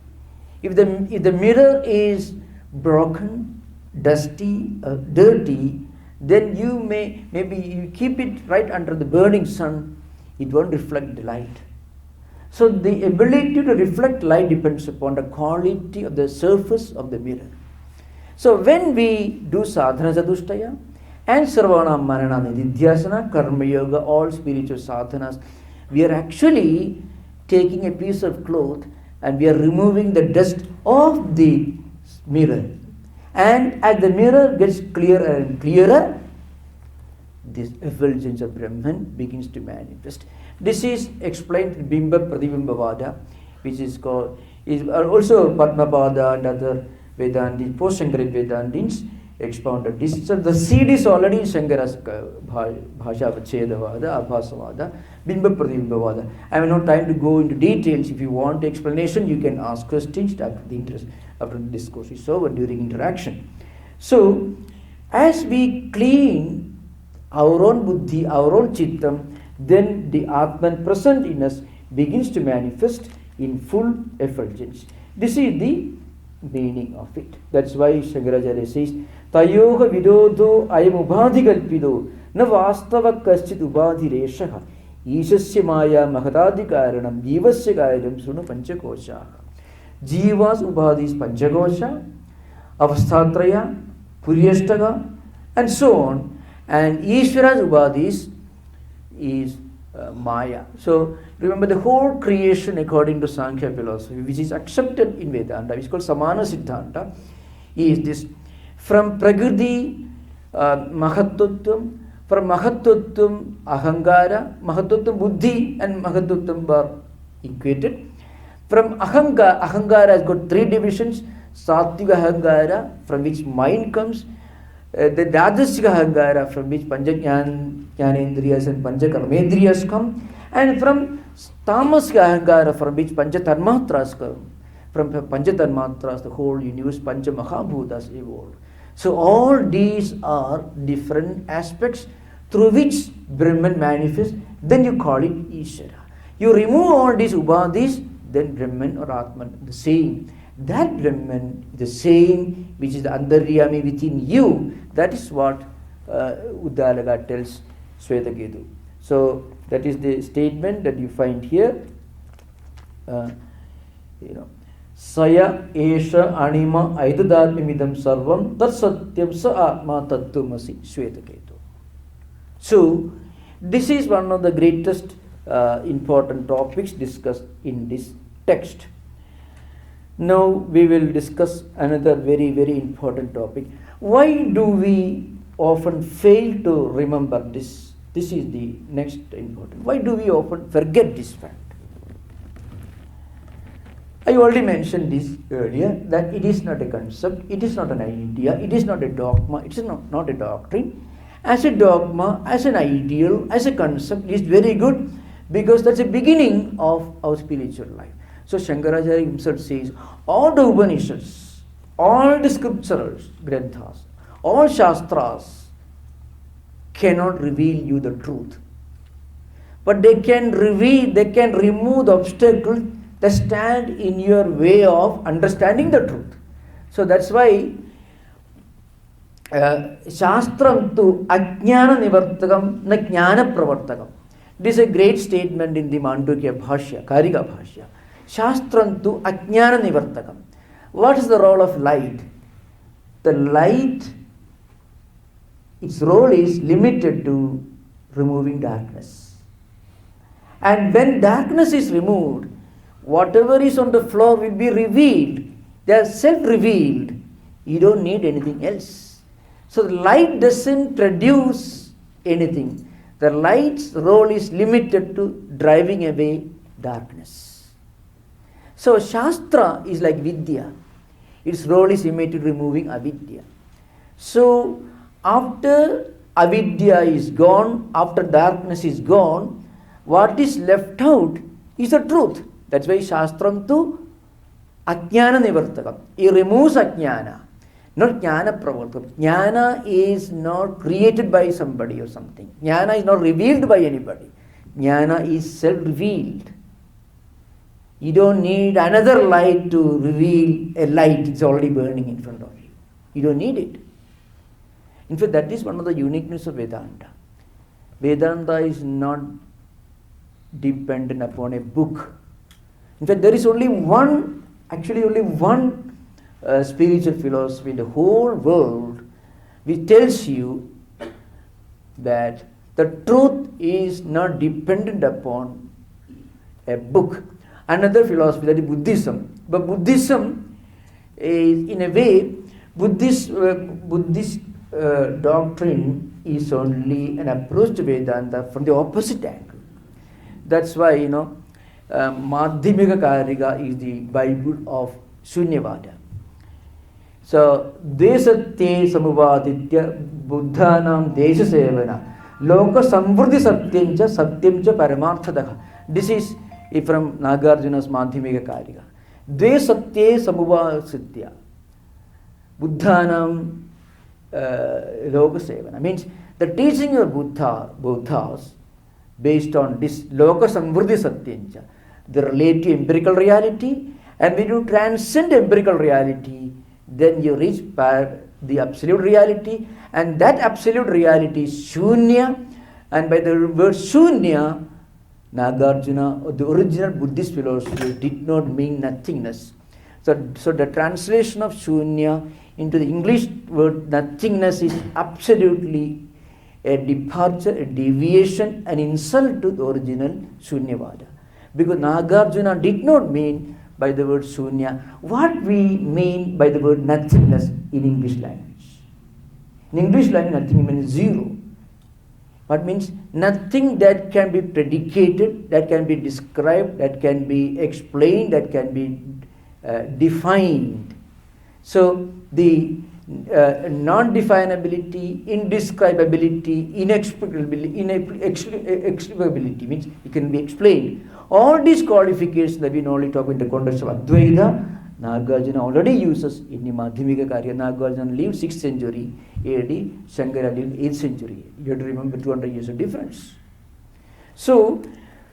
If the mirror is broken, dusty, dirty, then maybe you keep it right under the burning sun, it won't reflect the light. So the ability to reflect light depends upon the quality of the surface of the mirror. So when we do sadhana chatushtaya and sarvana manana nididhyasana, karma yoga, all spiritual sadhanas, we are actually taking a piece of cloth and we are removing the dust of the mirror. And as the mirror gets clearer and clearer, this effulgence of Brahman begins to manifest. This is explained in Bimba Pratibimba, which is also Padmapada and other Vedantis, post-Shankaracharya Vedantins expounded this. So the seed is already in Shankara's Bhasha Vachedavada, Abhasavada, Bimba Pradimbavada. I have no time to go into details. If you want explanation, you can ask questions after the discourse is over during interaction. So, as we clean our own buddhi, our own chittam, then the Atman present in us begins to manifest in full effulgence. This is the meaning of it. That's why Shankaracharya says, Tayoha vidodo ayam ubhadhikalpido na vastava kaschit ubhadhireshaha Ishasya maya mahadadikaranam jivasya kairam sunu panchakoshaha. Jiva's ubhadhi is panchakosha, avasthatraya, puryashtaka, and so on. And Ishvara's ubhadhi is Maya. So remember, the whole creation according to Sankhya philosophy, which is accepted in Vedanta, which is called Samana Siddhanta, is this: from Prakriti, Mahatutvam, from Mahatutvam, Ahankara, Mahatutvam Buddhi, and Mahatutvam are equated. From Ahankara has got three divisions: Sattvika Ahankara, from which mind comes, the Rajasika Ahankara, from which Jnanendriyas and Panchakarmendriyas come, and from Tamasika Ahankara, from which Panchatanmatras come. From Panchatanmatras, the whole universe, Pancha Mahabhutas evolved. So all these are different aspects through which Brahman manifests. Then you call it Ishvara. You remove all these ubhadhis, then Brahman or Atman, the same. That Brahman, the same, which is the Antaryami within you, that is what Uddalaka tells Swetaketu. So that is the statement that you find here. Saya esha anima aidadharmimidam sarvam tat satyam sa atma tattvamasi Swetaketu. So this is one of the greatest important topics discussed in this text. Now we will discuss another very, very important topic. Why do we often fail to remember this? This is the next important. Why do we often forget this fact? I already mentioned this earlier, that it is not a concept, it is not an idea, it is not a dogma, it is not a doctrine. As a dogma, as an ideal, as a concept, it is very good, because that's the beginning of our spiritual life. So Shankaracharya himself says, all the Upanishads, all the scriptural granthas, all shastras cannot reveal you the truth. But they can remove the obstacles that stand in your way of understanding the truth. So that's why Shastram tu ajnana nivartakam na jnana pravartakam. This is a great statement in the Mandukya Bhashya, Karika Bhashya. Shastram tu ajnana nivartakam. What is the role of light? The light, its role is limited to removing darkness. And when darkness is removed, whatever is on the floor will be revealed. They are self-revealed. You don't need anything else. So the light doesn't produce anything. The light's role is limited to driving away darkness. So Shastra is like Vidya. Its role is limited to removing avidya. So after avidya is gone, after darkness is gone, what is left out is the truth. That's why Shastram tu ajnana nivartakam. It removes ajnana, not jnana pravartakam. Jnana is not created by somebody or something. Jnana is not revealed by anybody. Jnana is self-revealed. You don't need another light to reveal a light. It's already burning in front of you. You don't need it. In fact, that is one of the uniqueness of Vedanta. Vedanta is not dependent upon a book. In fact, there is only one spiritual philosophy in the whole world which tells you that the truth is not dependent upon a book. Another philosophy, that is Buddhism. But Buddhism is, in a way, Buddhist doctrine is only an approach to Vedanta from the opposite angle. That's why, Madhyamika Karika is the Bible of Shunyavada. So, Desatye Samuvaditya Buddhanam Desha Sevana Loka Samvruddhi Satyamcha Paramarthadaha. This is from Nagarjuna's Madhyamika Karika. Desatye Samuvaditya Buddhanam Loka Sevana means the teaching of Buddhas based on this Loka Samvruddhi Satyamcha, the relative empirical reality, and when you transcend empirical reality, then you reach the absolute reality, and that absolute reality is Shunya, and by the word Shunya, Nagarjuna, or the original Buddhist philosophy, did not mean nothingness. So the translation of Shunya into the English word nothingness is absolutely a departure, a deviation, an insult to the original Shunyavada. Because Nagarjuna did not mean by the word Shunya what we mean by the word nothingness in English language. In English language, nothing means zero. What means nothing that can be predicated, that can be described, that can be explained, that can be defined. So the non-definability, indescribability, inexplicability means it can be explained. All these qualifications that we normally talk in the context of Advaita, Nagarjuna already uses in the Madhyamika Karya. Nagarjuna lived 6th century AD, Shankara lived 8th century. You have to remember 200 years of difference. So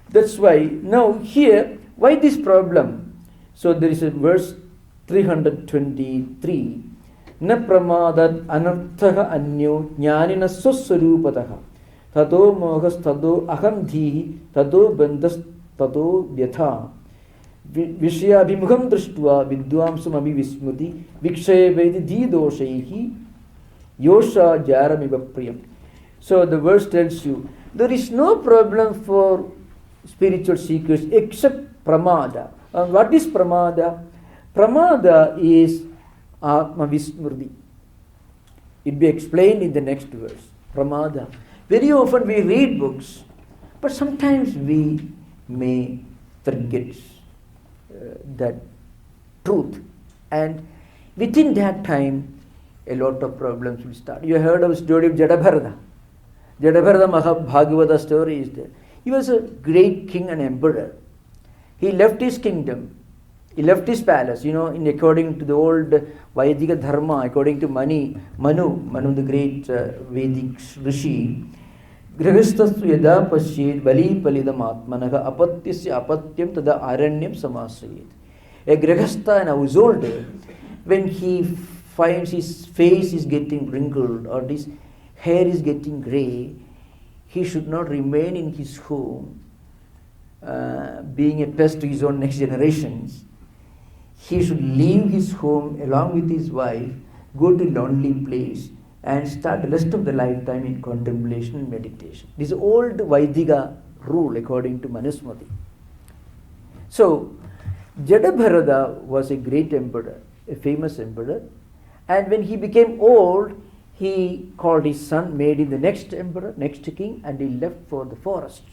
that's why now here, why this problem? So there is a verse 323. Na pramadat anarthaha anyo jnanina swaswarupataha tato mohas tato aham dhihi tato bandhas tato vyatha vishayabhimukham drishtva vidvamsam abhivismriti vikshayavedi dhidosaihi yosha jaramiva priyam. So the verse tells you there is no problem for spiritual seekers except pramada. And what is pramada? Pramada is Atma Vismriti. It will be explained in the next verse. Pramada. Very often we read books, but sometimes we may forget that truth. And within that time, a lot of problems will start. You heard of the story of Jadabharata. Jadabharata Mahabhagavata story is there. He was a great king and emperor. He left his kingdom. He left his palace, according to the old Vedic dharma, according to Manu the great Vedic rishi. Grihasthastu yada pasyed bali palidam atmanaha apatyasya apatyam tada aranyam samasayet. A grihastha, an householder, when he finds his face is getting wrinkled or his hair is getting grey, he should not remain in his home, being a pest to his own next generations. He should leave his home along with his wife, go to a lonely place and start the rest of the lifetime in contemplation and meditation. This is old Vaidika rule according to Manusmriti. So, Jadabharata was a great emperor, a famous emperor, and when he became old, he called his son, made him the next emperor, next king, and he left for the forest.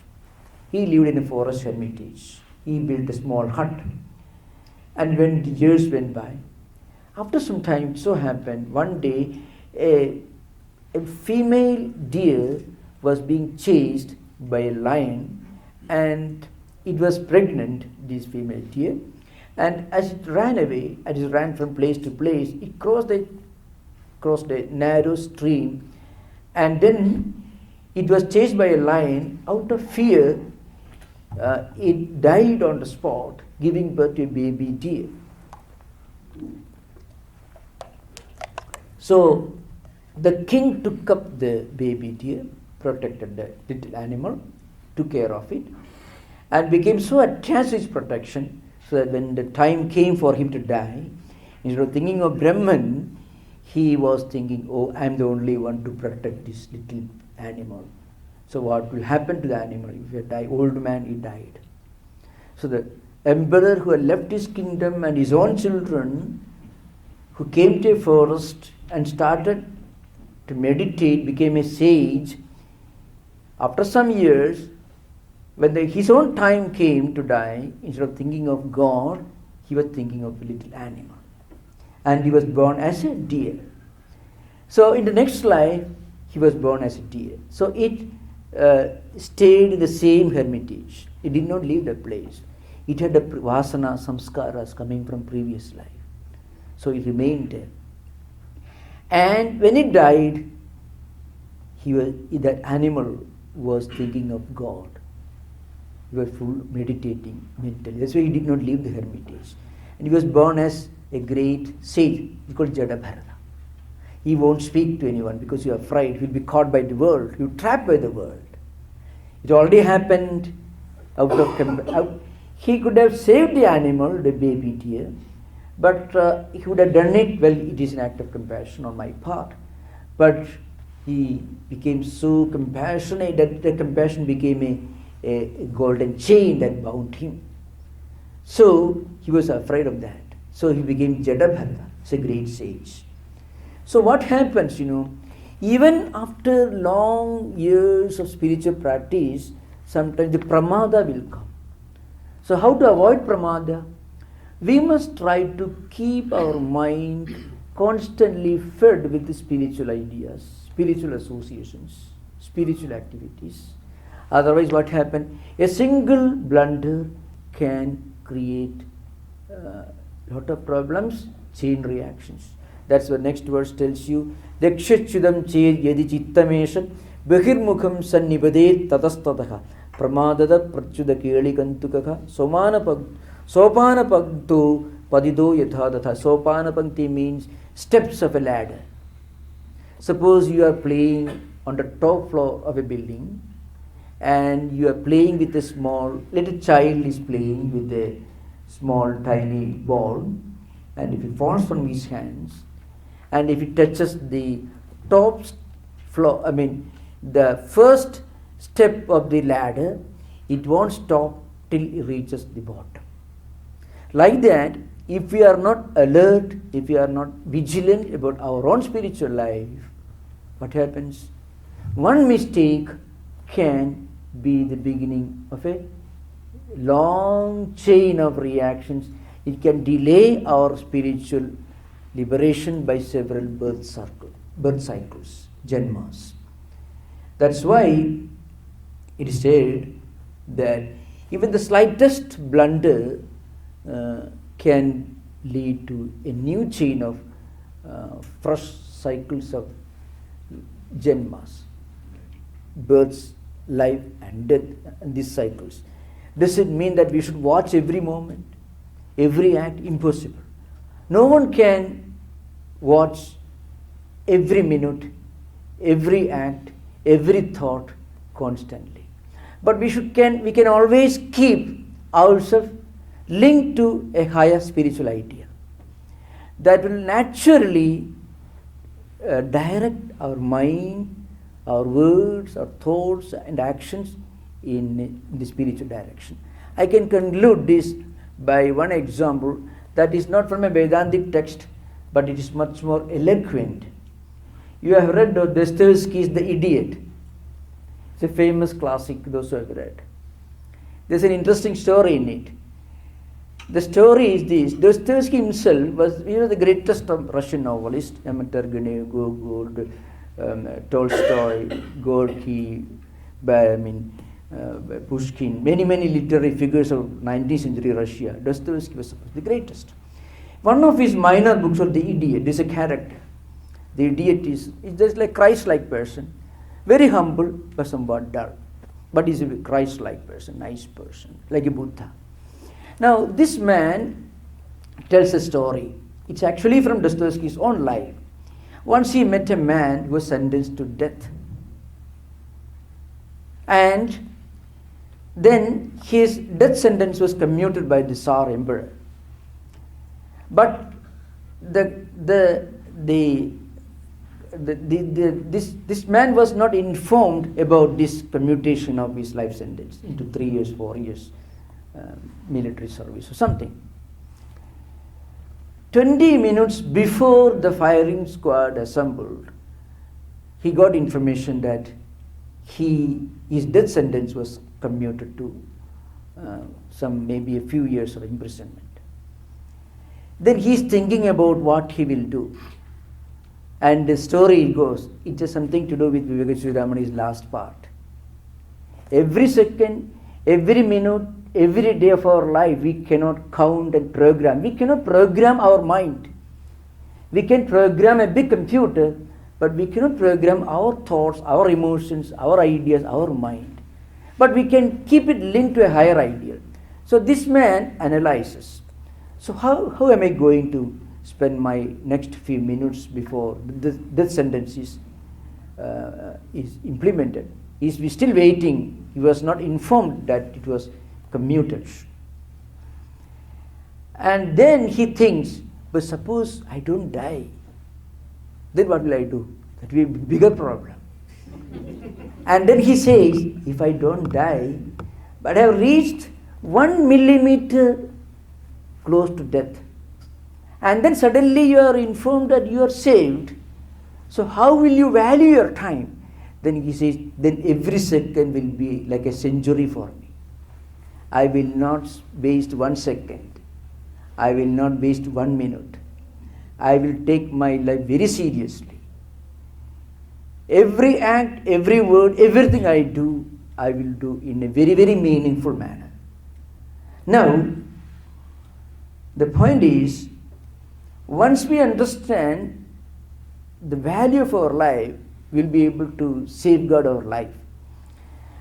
He lived in a forest hermitage. He built a small hut. And when the years went by, after some time it so happened, one day a female deer was being chased by a lion, and it was pregnant, this female deer, and as it ran away, as it ran from place to place, it crossed a narrow stream, and then it was chased by a lion. Out of fear, it died on the spot, giving birth to a baby deer. So the king took up the baby deer, protected the little animal, took care of it, and became so attached to its protection, so that when the time came for him to die, instead of thinking of Brahman, he was thinking, oh, I am the only one to protect this little animal. So what will happen to the animal? If he died, old man, he died. So the emperor who had left his kingdom and his own children, who came to a forest and started to meditate, became a sage. After some years, when his own time came to die, instead of thinking of God, he was thinking of a little animal. and he was born as a deer. So in the next life, he was born as a deer. So it stayed in the same hermitage. It did not leave the place. It had the vasana, samskaras coming from previous life. So it remained there. And when it died, that animal was thinking of God. He was full meditating mentally. That's why he did not leave the hermitage. And he was born as a great sage. He's called Jadabharata. He won't speak to anyone because you're afraid. He'll be caught by the world. You're trapped by the world. It already happened he could have saved the animal, the baby deer, but he would have done it, well, it is an act of compassion on my part. But he became so compassionate that the compassion became a golden chain that bound him. So he was afraid of that. So he became Jadabharata, it's a great sage. So what happens, even after long years of spiritual practice, sometimes the pramada will come. So how to avoid pramada? We must try to keep our mind constantly fed with the spiritual ideas, spiritual associations, spiritual activities. Otherwise what happens? A single blunder can create a lot of problems, chain reactions. That's what next verse tells you. Dakshachudam ched yadi chittameshan bahirmukham sannipadet tatastataha pramadada prachuda keli kantukaka sopana pagto padido yathadatha. Sopana pankti means steps of a ladder. Suppose you are playing on the top floor of a building and you are playing with a little child is playing with a small tiny ball, and if it falls from his hands and if it touches the top floor, the first step of the ladder, it won't stop till it reaches the bottom. Like that, if we are not alert, if we are not vigilant about our own spiritual life, what happens? One mistake can be the beginning of a long chain of reactions. It can delay our spiritual liberation by several birth cycles, janmas. That's why it is said that even the slightest blunder can lead to a new chain of fresh cycles of janmas, births, life and death, and these cycles. Does it mean that we should watch every moment, every act? Impossible. No one can watch every minute, every act, every thought constantly. But we can always keep ourselves linked to a higher spiritual idea that will naturally direct our mind, our words, our thoughts and actions in the spiritual direction. I can conclude this by one example that is not from a Vedantic text, but it is much more eloquent. You have read Dostoevsky's The Idiot. It's a famous classic, those who have read. There's an interesting story in it. The story is this: Dostoevsky himself was, the greatest of Russian novelists, Turgenev, Gogol, Tolstoy, Gorky, Pushkin, many literary figures of 19th century Russia. Dostoevsky was the greatest. One of his minor books was The Idiot. There's a character. The idiot is just like Christ-like person, very humble but somewhat dull. But he's a Christ-like person, nice person, like a Buddha. Now this man tells a story. It's actually from Dostoevsky's own life. Once he met a man who was sentenced to death. And then his death sentence was commuted by the Tsar Emperor. But this man was not informed about this commutation of his life sentence into 3 years, 4 years military service or something. 20 minutes before the firing squad assembled, he got information that his death sentence was commuted to maybe a few years of imprisonment. then he is thinking about what he will do. And the story goes, it has something to do with Vivekachudamani's last part. Every second, every minute, every day of our life, we cannot count and program. We cannot program our mind. We can program a big computer, but we cannot program our thoughts, our emotions, our ideas, our mind. But we can keep it linked to a higher ideal. So this man analyzes. So how am I going to spend my next few minutes before this sentence is implemented? Is we still waiting? He was not informed that it was commuted. And then he thinks, but suppose I don't die, then what will I do? That will be a bigger problem. And then he says, if I don't die, but I have reached 1 millimeter close to death, and then suddenly you are informed that you are saved, so how will you value your time? Then he says, then every second will be like a century for me. I will not waste 1 second. I will not waste 1 minute. I will take my life very seriously. Every act, every word, everything I do, I will do in a very, very meaningful manner. Now, the point is, once we understand the value of our life, we'll be able to safeguard our life.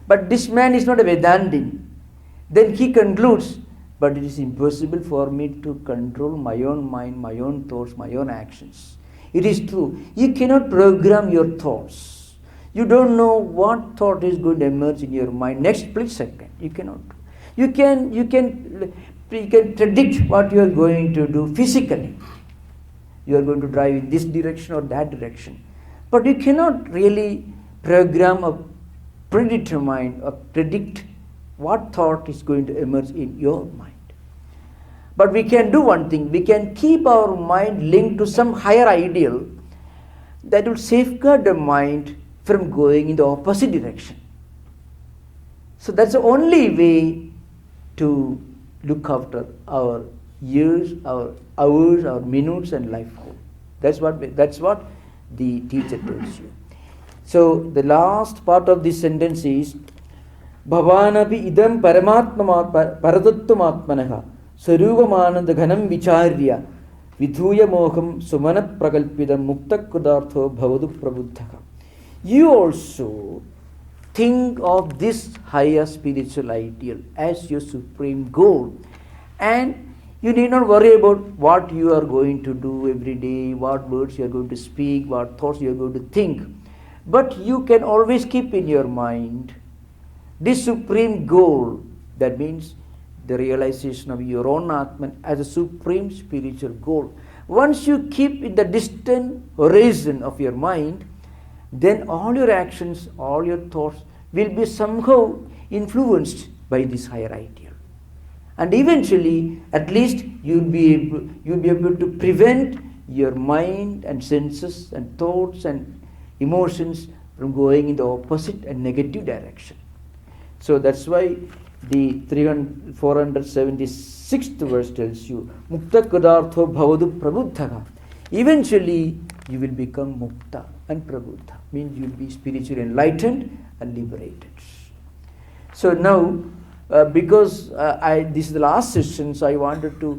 But this man is not a Vedantin. Then he concludes, but it is impossible for me to control my own mind, my own thoughts, my own actions. It is true. You cannot program your thoughts. You don't know what thought is going to emerge in your mind next split second. You cannot. You can predict what you are going to do physically. You are going to drive in this direction or that direction. But you cannot really program or predetermine or predict what thought is going to emerge in your mind. But we can do one thing, we can keep our mind linked to some higher ideal that will safeguard the mind from going in the opposite direction. So that's the only way to look after our years, our hours, our minutes and life. That's what the teacher tells you. So the last part of this sentence is Bhavanapi idam paratattumatmanaha Saruvamananda ghanam vicharya vidhuya moham sumana prakalpidam muktakkudartho bhavadu prabuddhaka. You also think of this higher spiritual ideal as your supreme goal, and you need not worry about what you are going to do every day, what words you are going to speak, what thoughts you are going to think. But you can always keep in your mind this supreme goal, that means the realization of your own Atman as a supreme spiritual goal. Once you keep in the distant horizon of your mind, then all your actions, all your thoughts will be somehow influenced by this higher ideal. And eventually, at least you'll be able to prevent your mind and senses and thoughts and emotions from going in the opposite and negative direction. So that's why the 476th verse tells you, Mukta Kudartho Bhavadu Prabuddhaka. Eventually, you will become Mukta and Prabuddha, means you will be spiritually enlightened and liberated. So now, because this is the last session, so I wanted to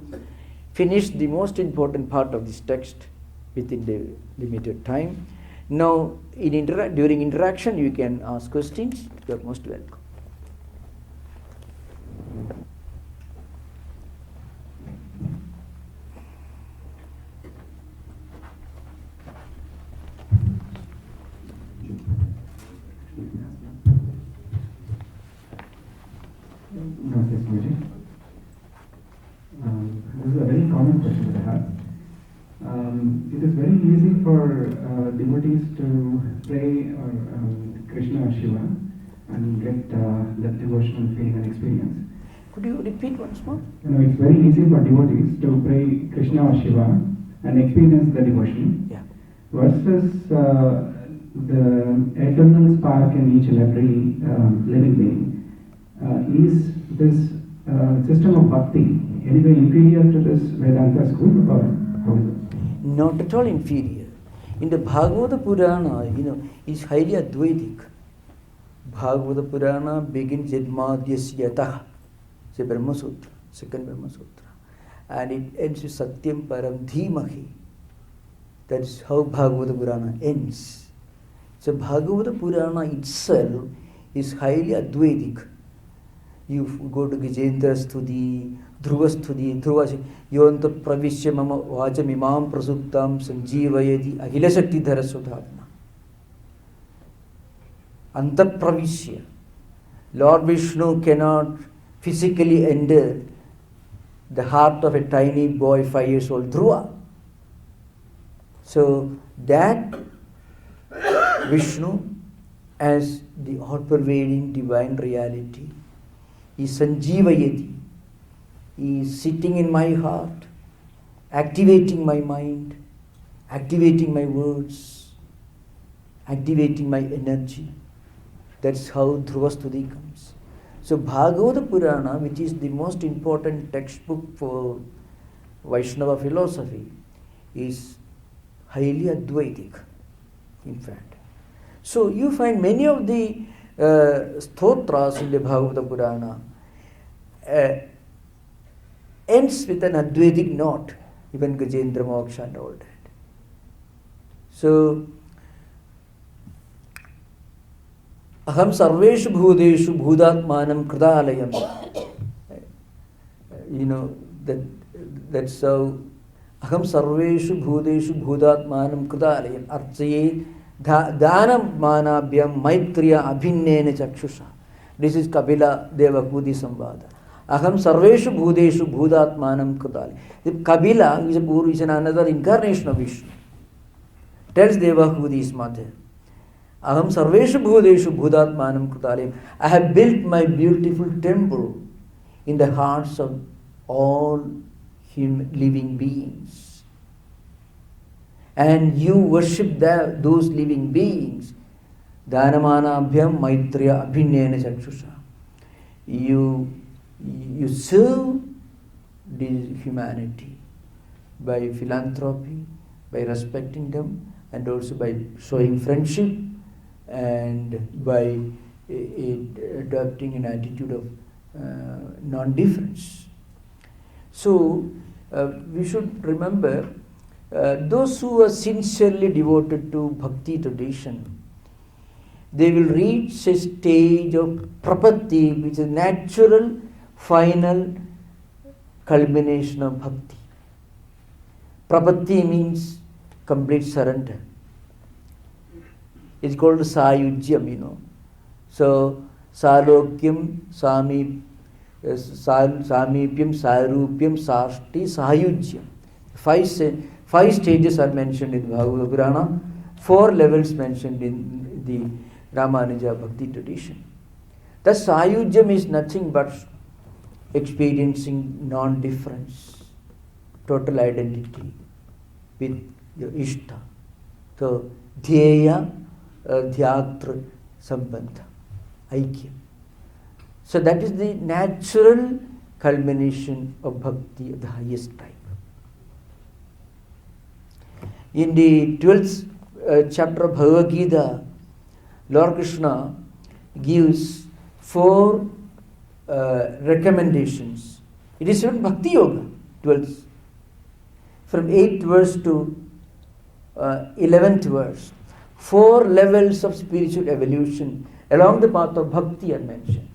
finish the most important part of this text within the limited time. Now, during interaction, you can ask questions. You are most welcome. This is a very common question that I have. It is very easy for devotees to pray or Krishna or Shiva and get that devotional feeling and experience. Could you repeat once more? It's very easy for devotees to pray Krishna or Shiva and experience the devotion. Yeah. Versus the eternal spark in each and every living being. Is this system of bhakti anyway inferior to this Vedanta school, or how is it? Not at all inferior. In the Bhagavata Purana, is highly Advaitic. Bhagavata Purana begins Jadmadhyasyatah, it's a Brahma Sutra, second Brahma Sutra, and it ends with Satyam Param Dhimahi. That is how Bhagavata Purana ends. So Bhagavata Purana itself is highly Advaitic. You go to Gajendra Stuti, Dhruva Stuti, Dhruva Yonta Pravishya Mama Vacham Imam Prasuptam Sanjeevayati Ahila Shakti Dhara Sudhatma. Anta Pravishya. Lord Vishnu cannot physically enter the heart of a tiny boy, 5 years old, Dhruva. So that Vishnu, as the all-pervading divine reality, is Sanjeevayati. He is sitting in my heart, activating my mind, activating my words, activating my energy. That's how Dhruva Stuti comes. So Bhagavata Purana, which is the most important textbook for Vaishnava philosophy, is highly Advaitic, in fact. So you find many of the stotras in the Bhagavata Purana ends with an Advaitic note, even Gajendra Moksha and all that. So, Aham Sarveshu Bhudeshu Bhudatmanam Kritalayam. That's how Aham Sarveshu Bhudeshu Bhudatmanam Kritalayam Archaye Dhanam Manabhyam Maitriya Abhinnena Chakshusha. This is Kapila Devakudi Samvada. Aham Sarveshu Bhudeshu Bhudatmanam Kritalayam. Kapila is another incarnation of Vishnu. Tells Devahudi's mother, Aham Sarveshu Bhudeshu Bhudatmanam Kritalayam. I have built my beautiful temple in the hearts of all living beings. And you worship those living beings. Dhanamanabhyam Maitriya Abhinnena Chakshusha. You serve the humanity by philanthropy, by respecting them, and also by showing friendship, and by adopting an attitude of non-difference. So we should remember those who are sincerely devoted to bhakti tradition, they will reach a stage of prapatti, which is natural, final culmination of bhakti. Prapatti means complete surrender. It's called sayujyam, So, salokyam, samipyam, sarupyam, sashti, sayujyam. Five stages are mentioned in Bhagavata Purana, 4 levels mentioned in the Ramanuja Bhakti tradition. The sayujyam is nothing but experiencing non-difference, total identity with your Ishta. So, Dhyeya, Dhyatra, Sambandha, Aikyam. So that is the natural culmination of bhakti of the highest type. In the 12th chapter of Bhagavad Gita, Lord Krishna gives 4 recommendations. It is even Bhakti Yoga, 12th. From 8th verse to 11th verse. 4 levels of spiritual evolution along the path of bhakti are mentioned.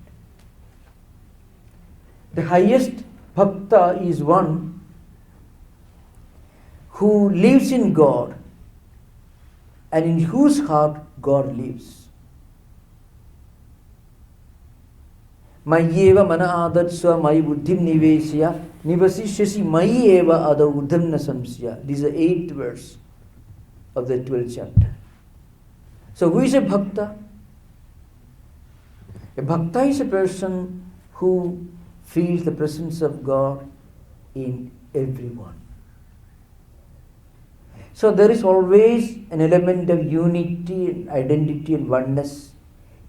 The highest bhakta is one who lives in God and in whose heart God lives. Mayeva mana adatsva mai buddhim nivesya nivasishyasi mayeva ada uddhamna samsya. This is the 8th verse of the 12th chapter. So who is a bhakta? A bhakta is a person who feels the presence of God in everyone. So there is always an element of unity and identity and oneness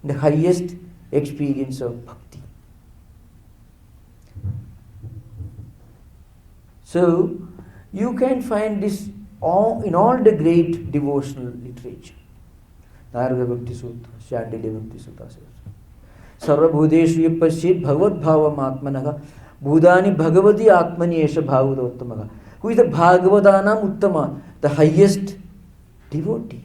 in the highest experience of bhakti. So you can find this in all the great devotional literature. Narada Bhakti Sutta, Shandilya Bhakti Sutta says, Sarvabhudeshu Yapashyet Bhagavad Bhavam Atmanaha Bhudani Bhagavati Atmani Esha Bhagavadottamaha. Who is the Bhagavadanam Uttama, the highest devotee?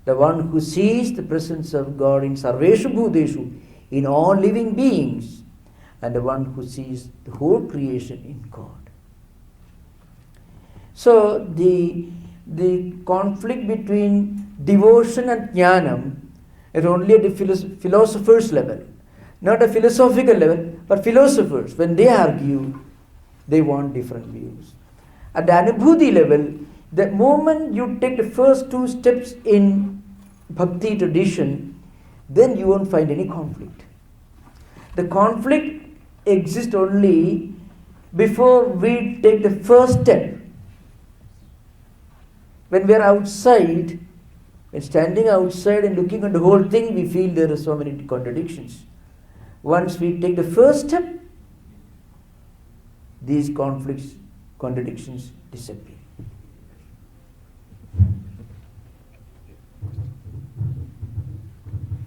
The one who sees the presence of God in Sarveshu Bhudeshu, in all living beings, and the one who sees the whole creation in God. So the conflict between devotion and jnanam is only at the philosopher's level, not a philosophical level, but philosophers, when they argue, they want different views. At the anubhuti level, the moment you take the first two steps in bhakti tradition, then you won't find any conflict. The conflict exists only before we take the first step. When we are outside, when standing outside and looking at the whole thing, we feel there are so many contradictions. Once we take the first step, these contradictions disappear.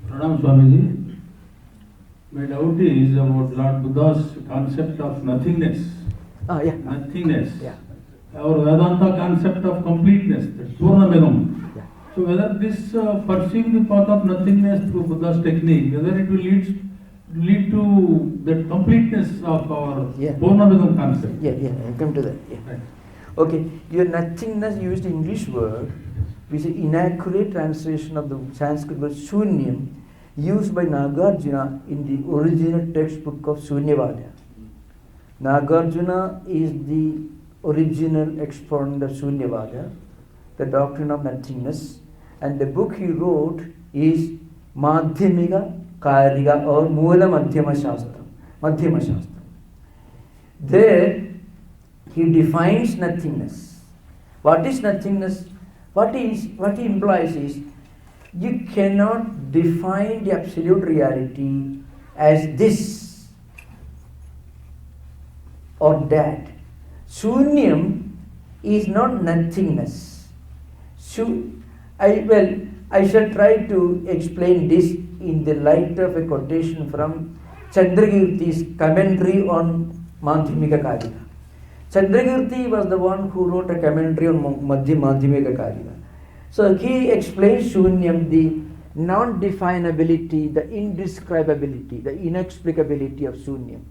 Pranam Swamiji, my doubt is about Lord Buddha's concept of nothingness. Yeah. Nothingness. Yeah. Our Vedanta concept of completeness, that's Purnamedam. Yeah. So whether this perceiving the path of nothingness through Buddha's technique, whether it will lead to the completeness of our Purnamedam concept. Yeah, I'll come to that. Yeah. Right. Okay, your nothingness used English word, which is inaccurate translation of the Sanskrit word shunyam, used by Nagarjuna in the original textbook of Shunyavada. Nagarjuna is the original exponent of Shunyavada, the doctrine of nothingness, and the book he wrote is Madhyamika Karika or Mula Madhyama Shastra. There he defines nothingness. What is nothingness? What he implies is you cannot define the absolute reality as this or that. Shunyam is not nothingness. I shall try to explain this in the light of a quotation from Chandrakirti's commentary on Madhyamika Karika. Chandrakirti was the one who wrote a commentary on Madhyamika Karika. So he explains Shunyam, the non-definability, the indescribability, the inexplicability of Shunyam.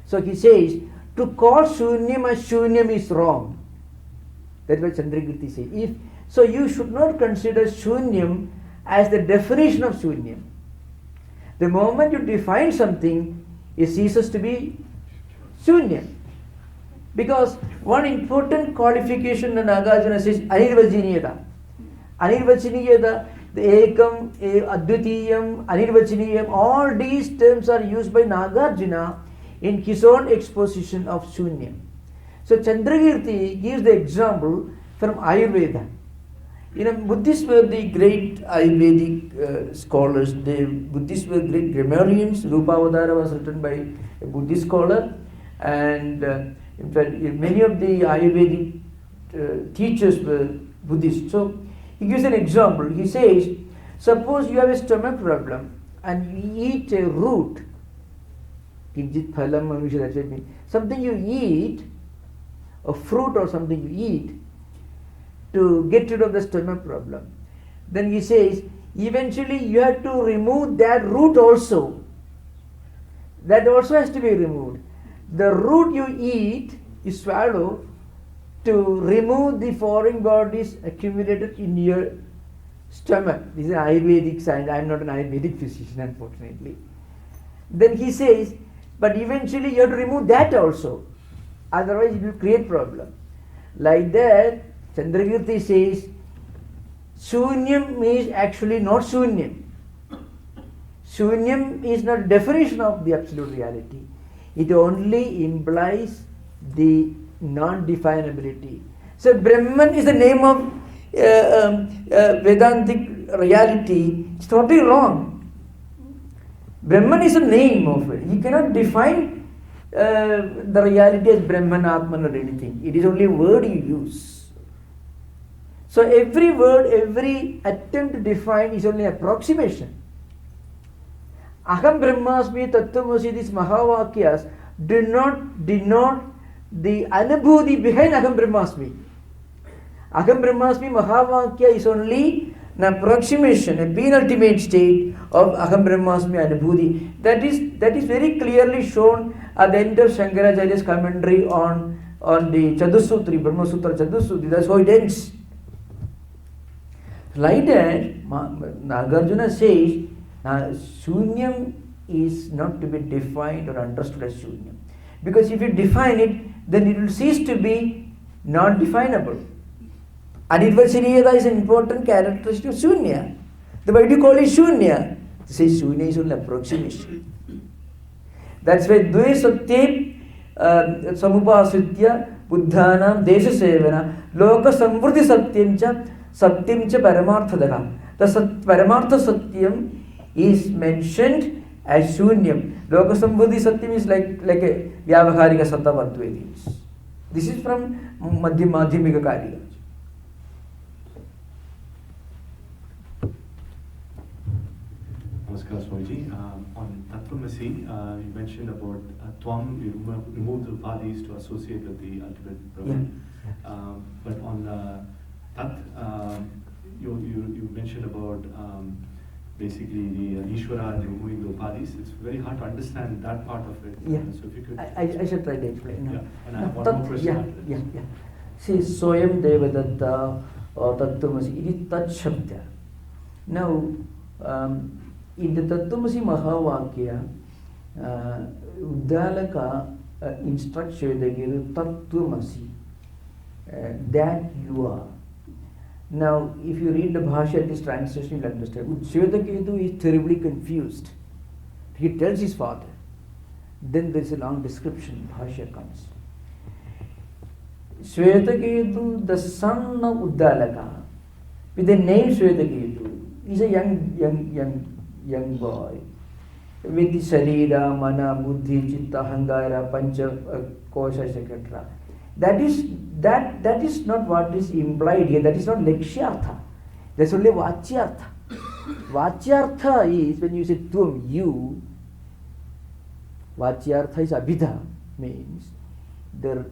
So he says, to call Shunyam as Shunyam is wrong. That's what Chandrakirti says. So you should not consider Shunyam as the definition of Shunyam. The moment you define something, it ceases to be Shunyam. Because one important qualification in Nagarjuna says Anirvachiniyata. Anirvachiniyata, the Ekam, Advitiyam, Anirvachiniyam, all these terms are used by Nagarjuna in his own exposition of Shunyam. So Chandrakirti gives the example from Ayurveda. Buddhists were the great Ayurvedic scholars. The Buddhists were great grammarians. Rupavadara was written by a Buddhist scholar, and in fact, many of the Ayurvedic teachers were Buddhists. So he gives an example. He says, suppose you have a stomach problem and you eat a root, something you eat, a fruit or something you eat, to get rid of the stomach problem. Then he says, eventually you have to remove that root also. That also has to be removed. The root you eat, you swallow, to remove the foreign bodies accumulated in your stomach. This is Ayurvedic science. I am not an Ayurvedic physician, unfortunately. Then he says, but eventually you have to remove that also. Otherwise it will create problem. Like that, Chandrakirti says, Shunyam is actually not Shunyam. Shunyam is not a definition of the absolute reality. It only implies the non-definability. So Brahman is the name of Vedantic reality. It's totally wrong. Brahman is a name of it. You cannot define the reality as Brahman, Atman or anything. It is only a word you use. So every word, every attempt to define is only approximation. Aham Brahmasmi, Tattwamasi, these Mahavakyas do not denote the anubhuti behind Aham Brahmasmi. Aham Brahmasmi Mahavakya is only an approximation, a penultimate state of Aham Brahmasmi Anubhuti. That is very clearly shown at the end of Shankaracharya's commentary on the Chatussutri, Brahma Sutra Chatussutri. That's how it ends. Like that, Nagarjuna says, Shunyam is not to be defined or understood as Shunyam. Because if you define it, then it will cease to be non-definable. Anidvachariyata is an important characteristic of Shunya. Why do you call it Shunya? To say Shunya is only approximation. That's why Dve Satyam Samupasritya Buddhanam Desha Sevana Loka Samvrti Satyam cha Paramarthadaha. The Paramartha Satyam is mentioned as Shunyam. Loka Samvrti Satyam is like a Vyavaharika Sattva Advaitic. This is from Madhyamika Karya. Namaskar, Swamiji. On Tattwamasi, you mentioned about Tvam, you remove the upadhis to associate with the ultimate Brahman. Yeah. But on Tat, you mentioned about basically the Ishvara and removing the upadhis. It's very hard to understand that part of it. Yeah. So if you could. I should try to explain. No. Yeah. And I have one more question. Yeah. See, Soyam Devadatta or Tattwamasi, it is Tat Shabda. Now, in the Tattwamasi Mahavakya, Uddalaka instructs Shvedaketu Tattwamasi, that you are. Now, if you read the Bhashya, this translation, you'll understand. Shvedaketu is terribly confused. He tells his father. Then there is a long description, Bhashya comes. Shvedaketu, the son of Uddalaka, with the name Shvedaketu, is a young boy with the Sharira, Mana, Buddhi, Chitta, Hangara, Pancha, Kosha, etc. That is not what is implied here. That is not Lakshyartha. That's only Vachyartha. Vachyartha is when you say Tvam, you. Vachyartha is Abhidha, means the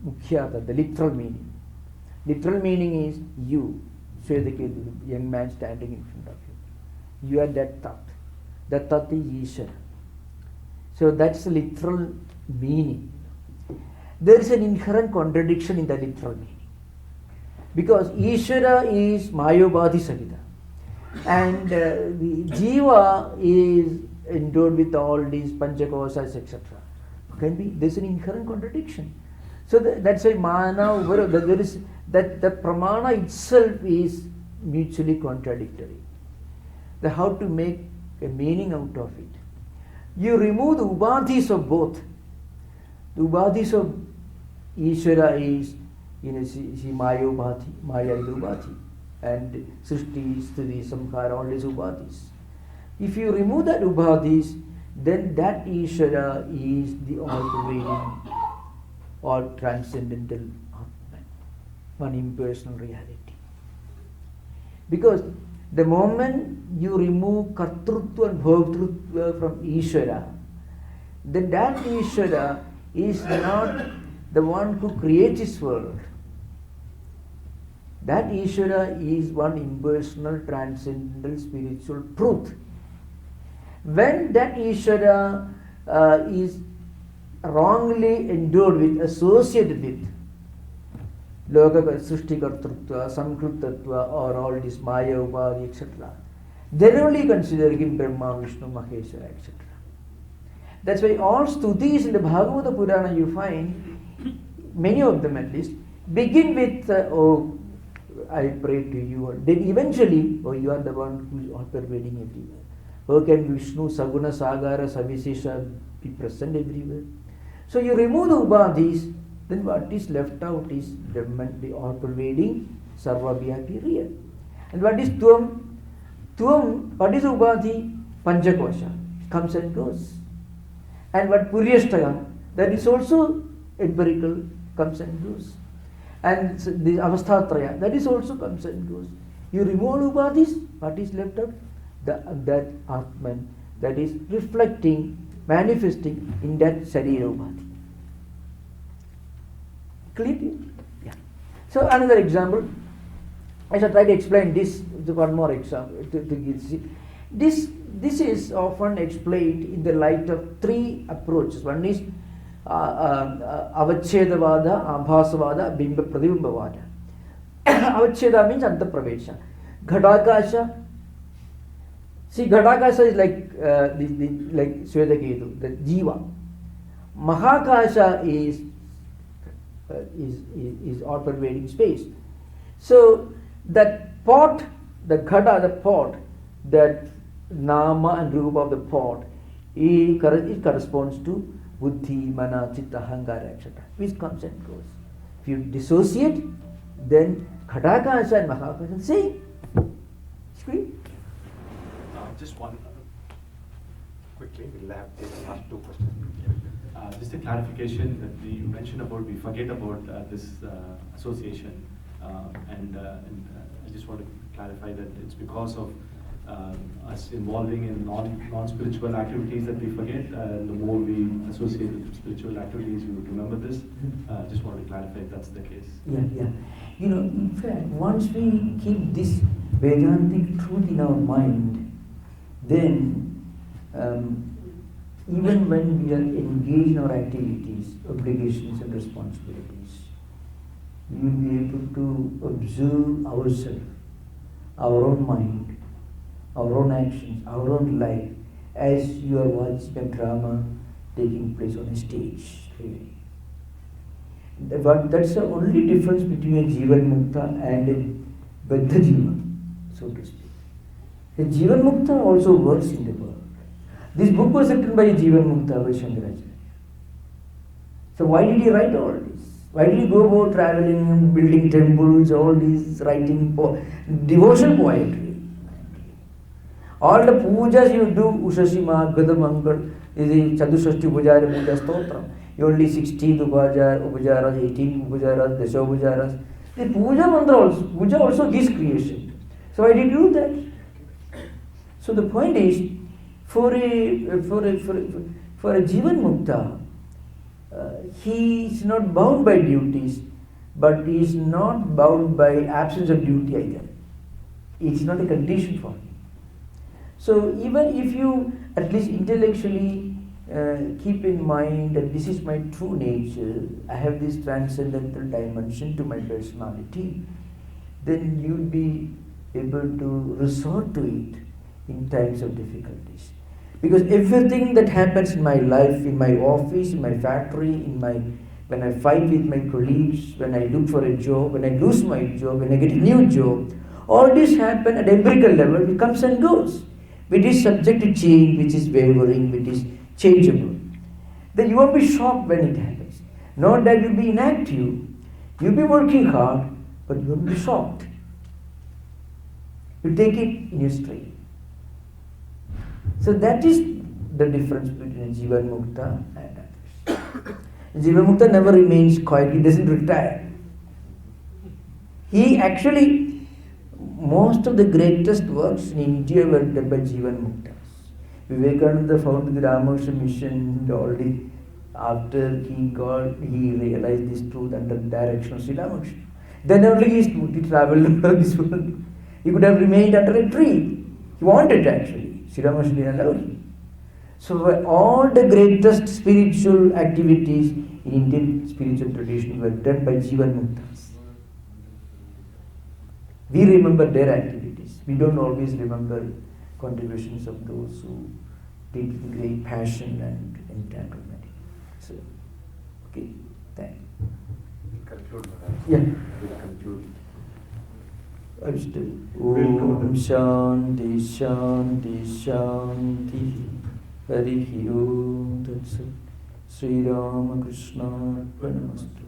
Mukhyartha, the literal meaning. Literal meaning is you. Shvedaketu, the young man standing in front of you. You are that Tat. That Tat is Ishvara. So that's the literal meaning. There is an inherent contradiction in the literal meaning. Because Ishvara is Mayobadhi Sahita. And the Jiva is endowed with all these Panchakosas, etc. There is an inherent contradiction. So that's why Mana, there is that the Pramana itself is mutually contradictory. How to make a meaning out of it. You remove the Ubadhis of both. The Ubadhis of Ishvara is, Maya Ubadhi, Maya is Ubadhi, and Srishti, Sthiti, Samkhara, all these Ubadhis. If you remove that Ubadhis, then that Ishvara is the all-pervading or transcendental Atman, one impersonal reality. Because the moment you remove Kartrutva and Bhogtrutva from Ishvara, then that Ishvara is not the one who creates this world. That Ishvara is one impersonal, transcendental, spiritual truth. When that Ishvara is wrongly endowed with, associated with Loka Srishti Kartrutva, Samkritatva, or all this Maya, Upadhi, etc., then only consider him Brahma, Vishnu, Maheshwara, etc. That's why all stutis in the Bhagavata Purana you find, many of them at least, begin with, oh, I pray to you. Then eventually, oh, you are the one who is all pervading everywhere. How can Vishnu, Saguna, Sagara, Savisesha be present everywhere? So you remove the Ubadhis, then what is left out is Brahman, the all-pervading, Sarvabhyapi real. And what is Tvam? Tvam, what is Ubadhi? Panchakosha. Comes and goes. And what Puryashtaya? That is also empirical, comes and goes. And the Avasthatraya, that is also comes and goes. You remove all upadhis, what is left out? That Atman, that is reflecting, manifesting in that Sharira Upadhi. Clear? Yeah. So another example, I shall try to explain this with one more example. This is often explained in the light of three approaches. One is Avachedavada, Abhasavada, Bimba Pradibimbavada. Avacheda means Antapravesha. Ghadakasha. See, Ghadakasha is like like Swetaketu, the Jiva. Mahakasha is all-pervading space. So that pot, the Ghada, the pot, that Nama and Rupa of the pot, it corresponds to Buddhi, Mana, Chitta, Ahankara, etc. Which comes and goes. If you dissociate, then Ghadakasha and Mahakasha, see? Screen? Just one, quickly, we'll have the last two questions. Just a clarification that you mentioned about, we forget about this association, and I just want to clarify that it's because of us involving in non-spiritual activities that we forget. The more we associate with spiritual activities, you would remember this. Just want to clarify if that's the case. Yeah. You know, in fact, once we keep this Vedantic truth in our mind, then even when we are engaged in our activities, obligations and responsibilities, we will be able to observe ourselves, our own mind, our own actions, our own life, as you are watching a drama taking place on a stage, really. But that's the only difference between a Jivan Mukta and a Baddha Jiva, so to speak. A Jivan Mukta also works in the world. This book was written by a Jivan Mukta, by Shankaracharya. So why did he write all this? Why did he go about traveling, building temples, all these, writing devotional poetry? All the pujas you do, Ushashima, Gadamangal, is a Chadushashti Upajara Puja Stotram. You only 16 upajaras, 18 upajaras, Dasha upajaras. The puja mantra also, puja also gives creation. So why did you do that? So the point is, for a Jivan Mukta, he is not bound by duties, but he is not bound by absence of duty either. It is not a condition for him. So even if you at least intellectually keep in mind that this is my true nature, I have this transcendental dimension to my personality, then you will be able to resort to it in times of difficulties. Because everything that happens in my life, in my office, in my factory, when I fight with my colleagues, when I look for a job, when I lose my job, when I get a new job, all this happen at empirical level, it comes and goes. Which is subject to change, which is wavering, which is changeable. Then you won't be shocked when it happens. Not that you'll be inactive, you'll be working hard, but you won't be shocked. You take it in your stride. So that is the difference between Jivan Mukta and others. Jivan Mukta never remains quiet, he doesn't retire. He actually, most of the greatest works in India were done by Jivan Muktas. Vivekananda founded the Ramakrishna Mission already after he realized this truth under the direction of Sri Ramakrishna. Then only he traveled around this world. He could have remained under a tree. He wanted actually. Sri Ramakrishna didn't allow him. So all the greatest spiritual activities in Indian spiritual tradition were done by Jivan Muktas. We remember their activities. We don't always remember contributions of those who did with great passion and entanglement. So, okay, thank you. We'll conclude, Maharaj. Yeah. We'll conclude. I'm still. Om Shanti Shanti Shanti Harihi Om Tat Sat Sri Ramakrishna Arpanamastu.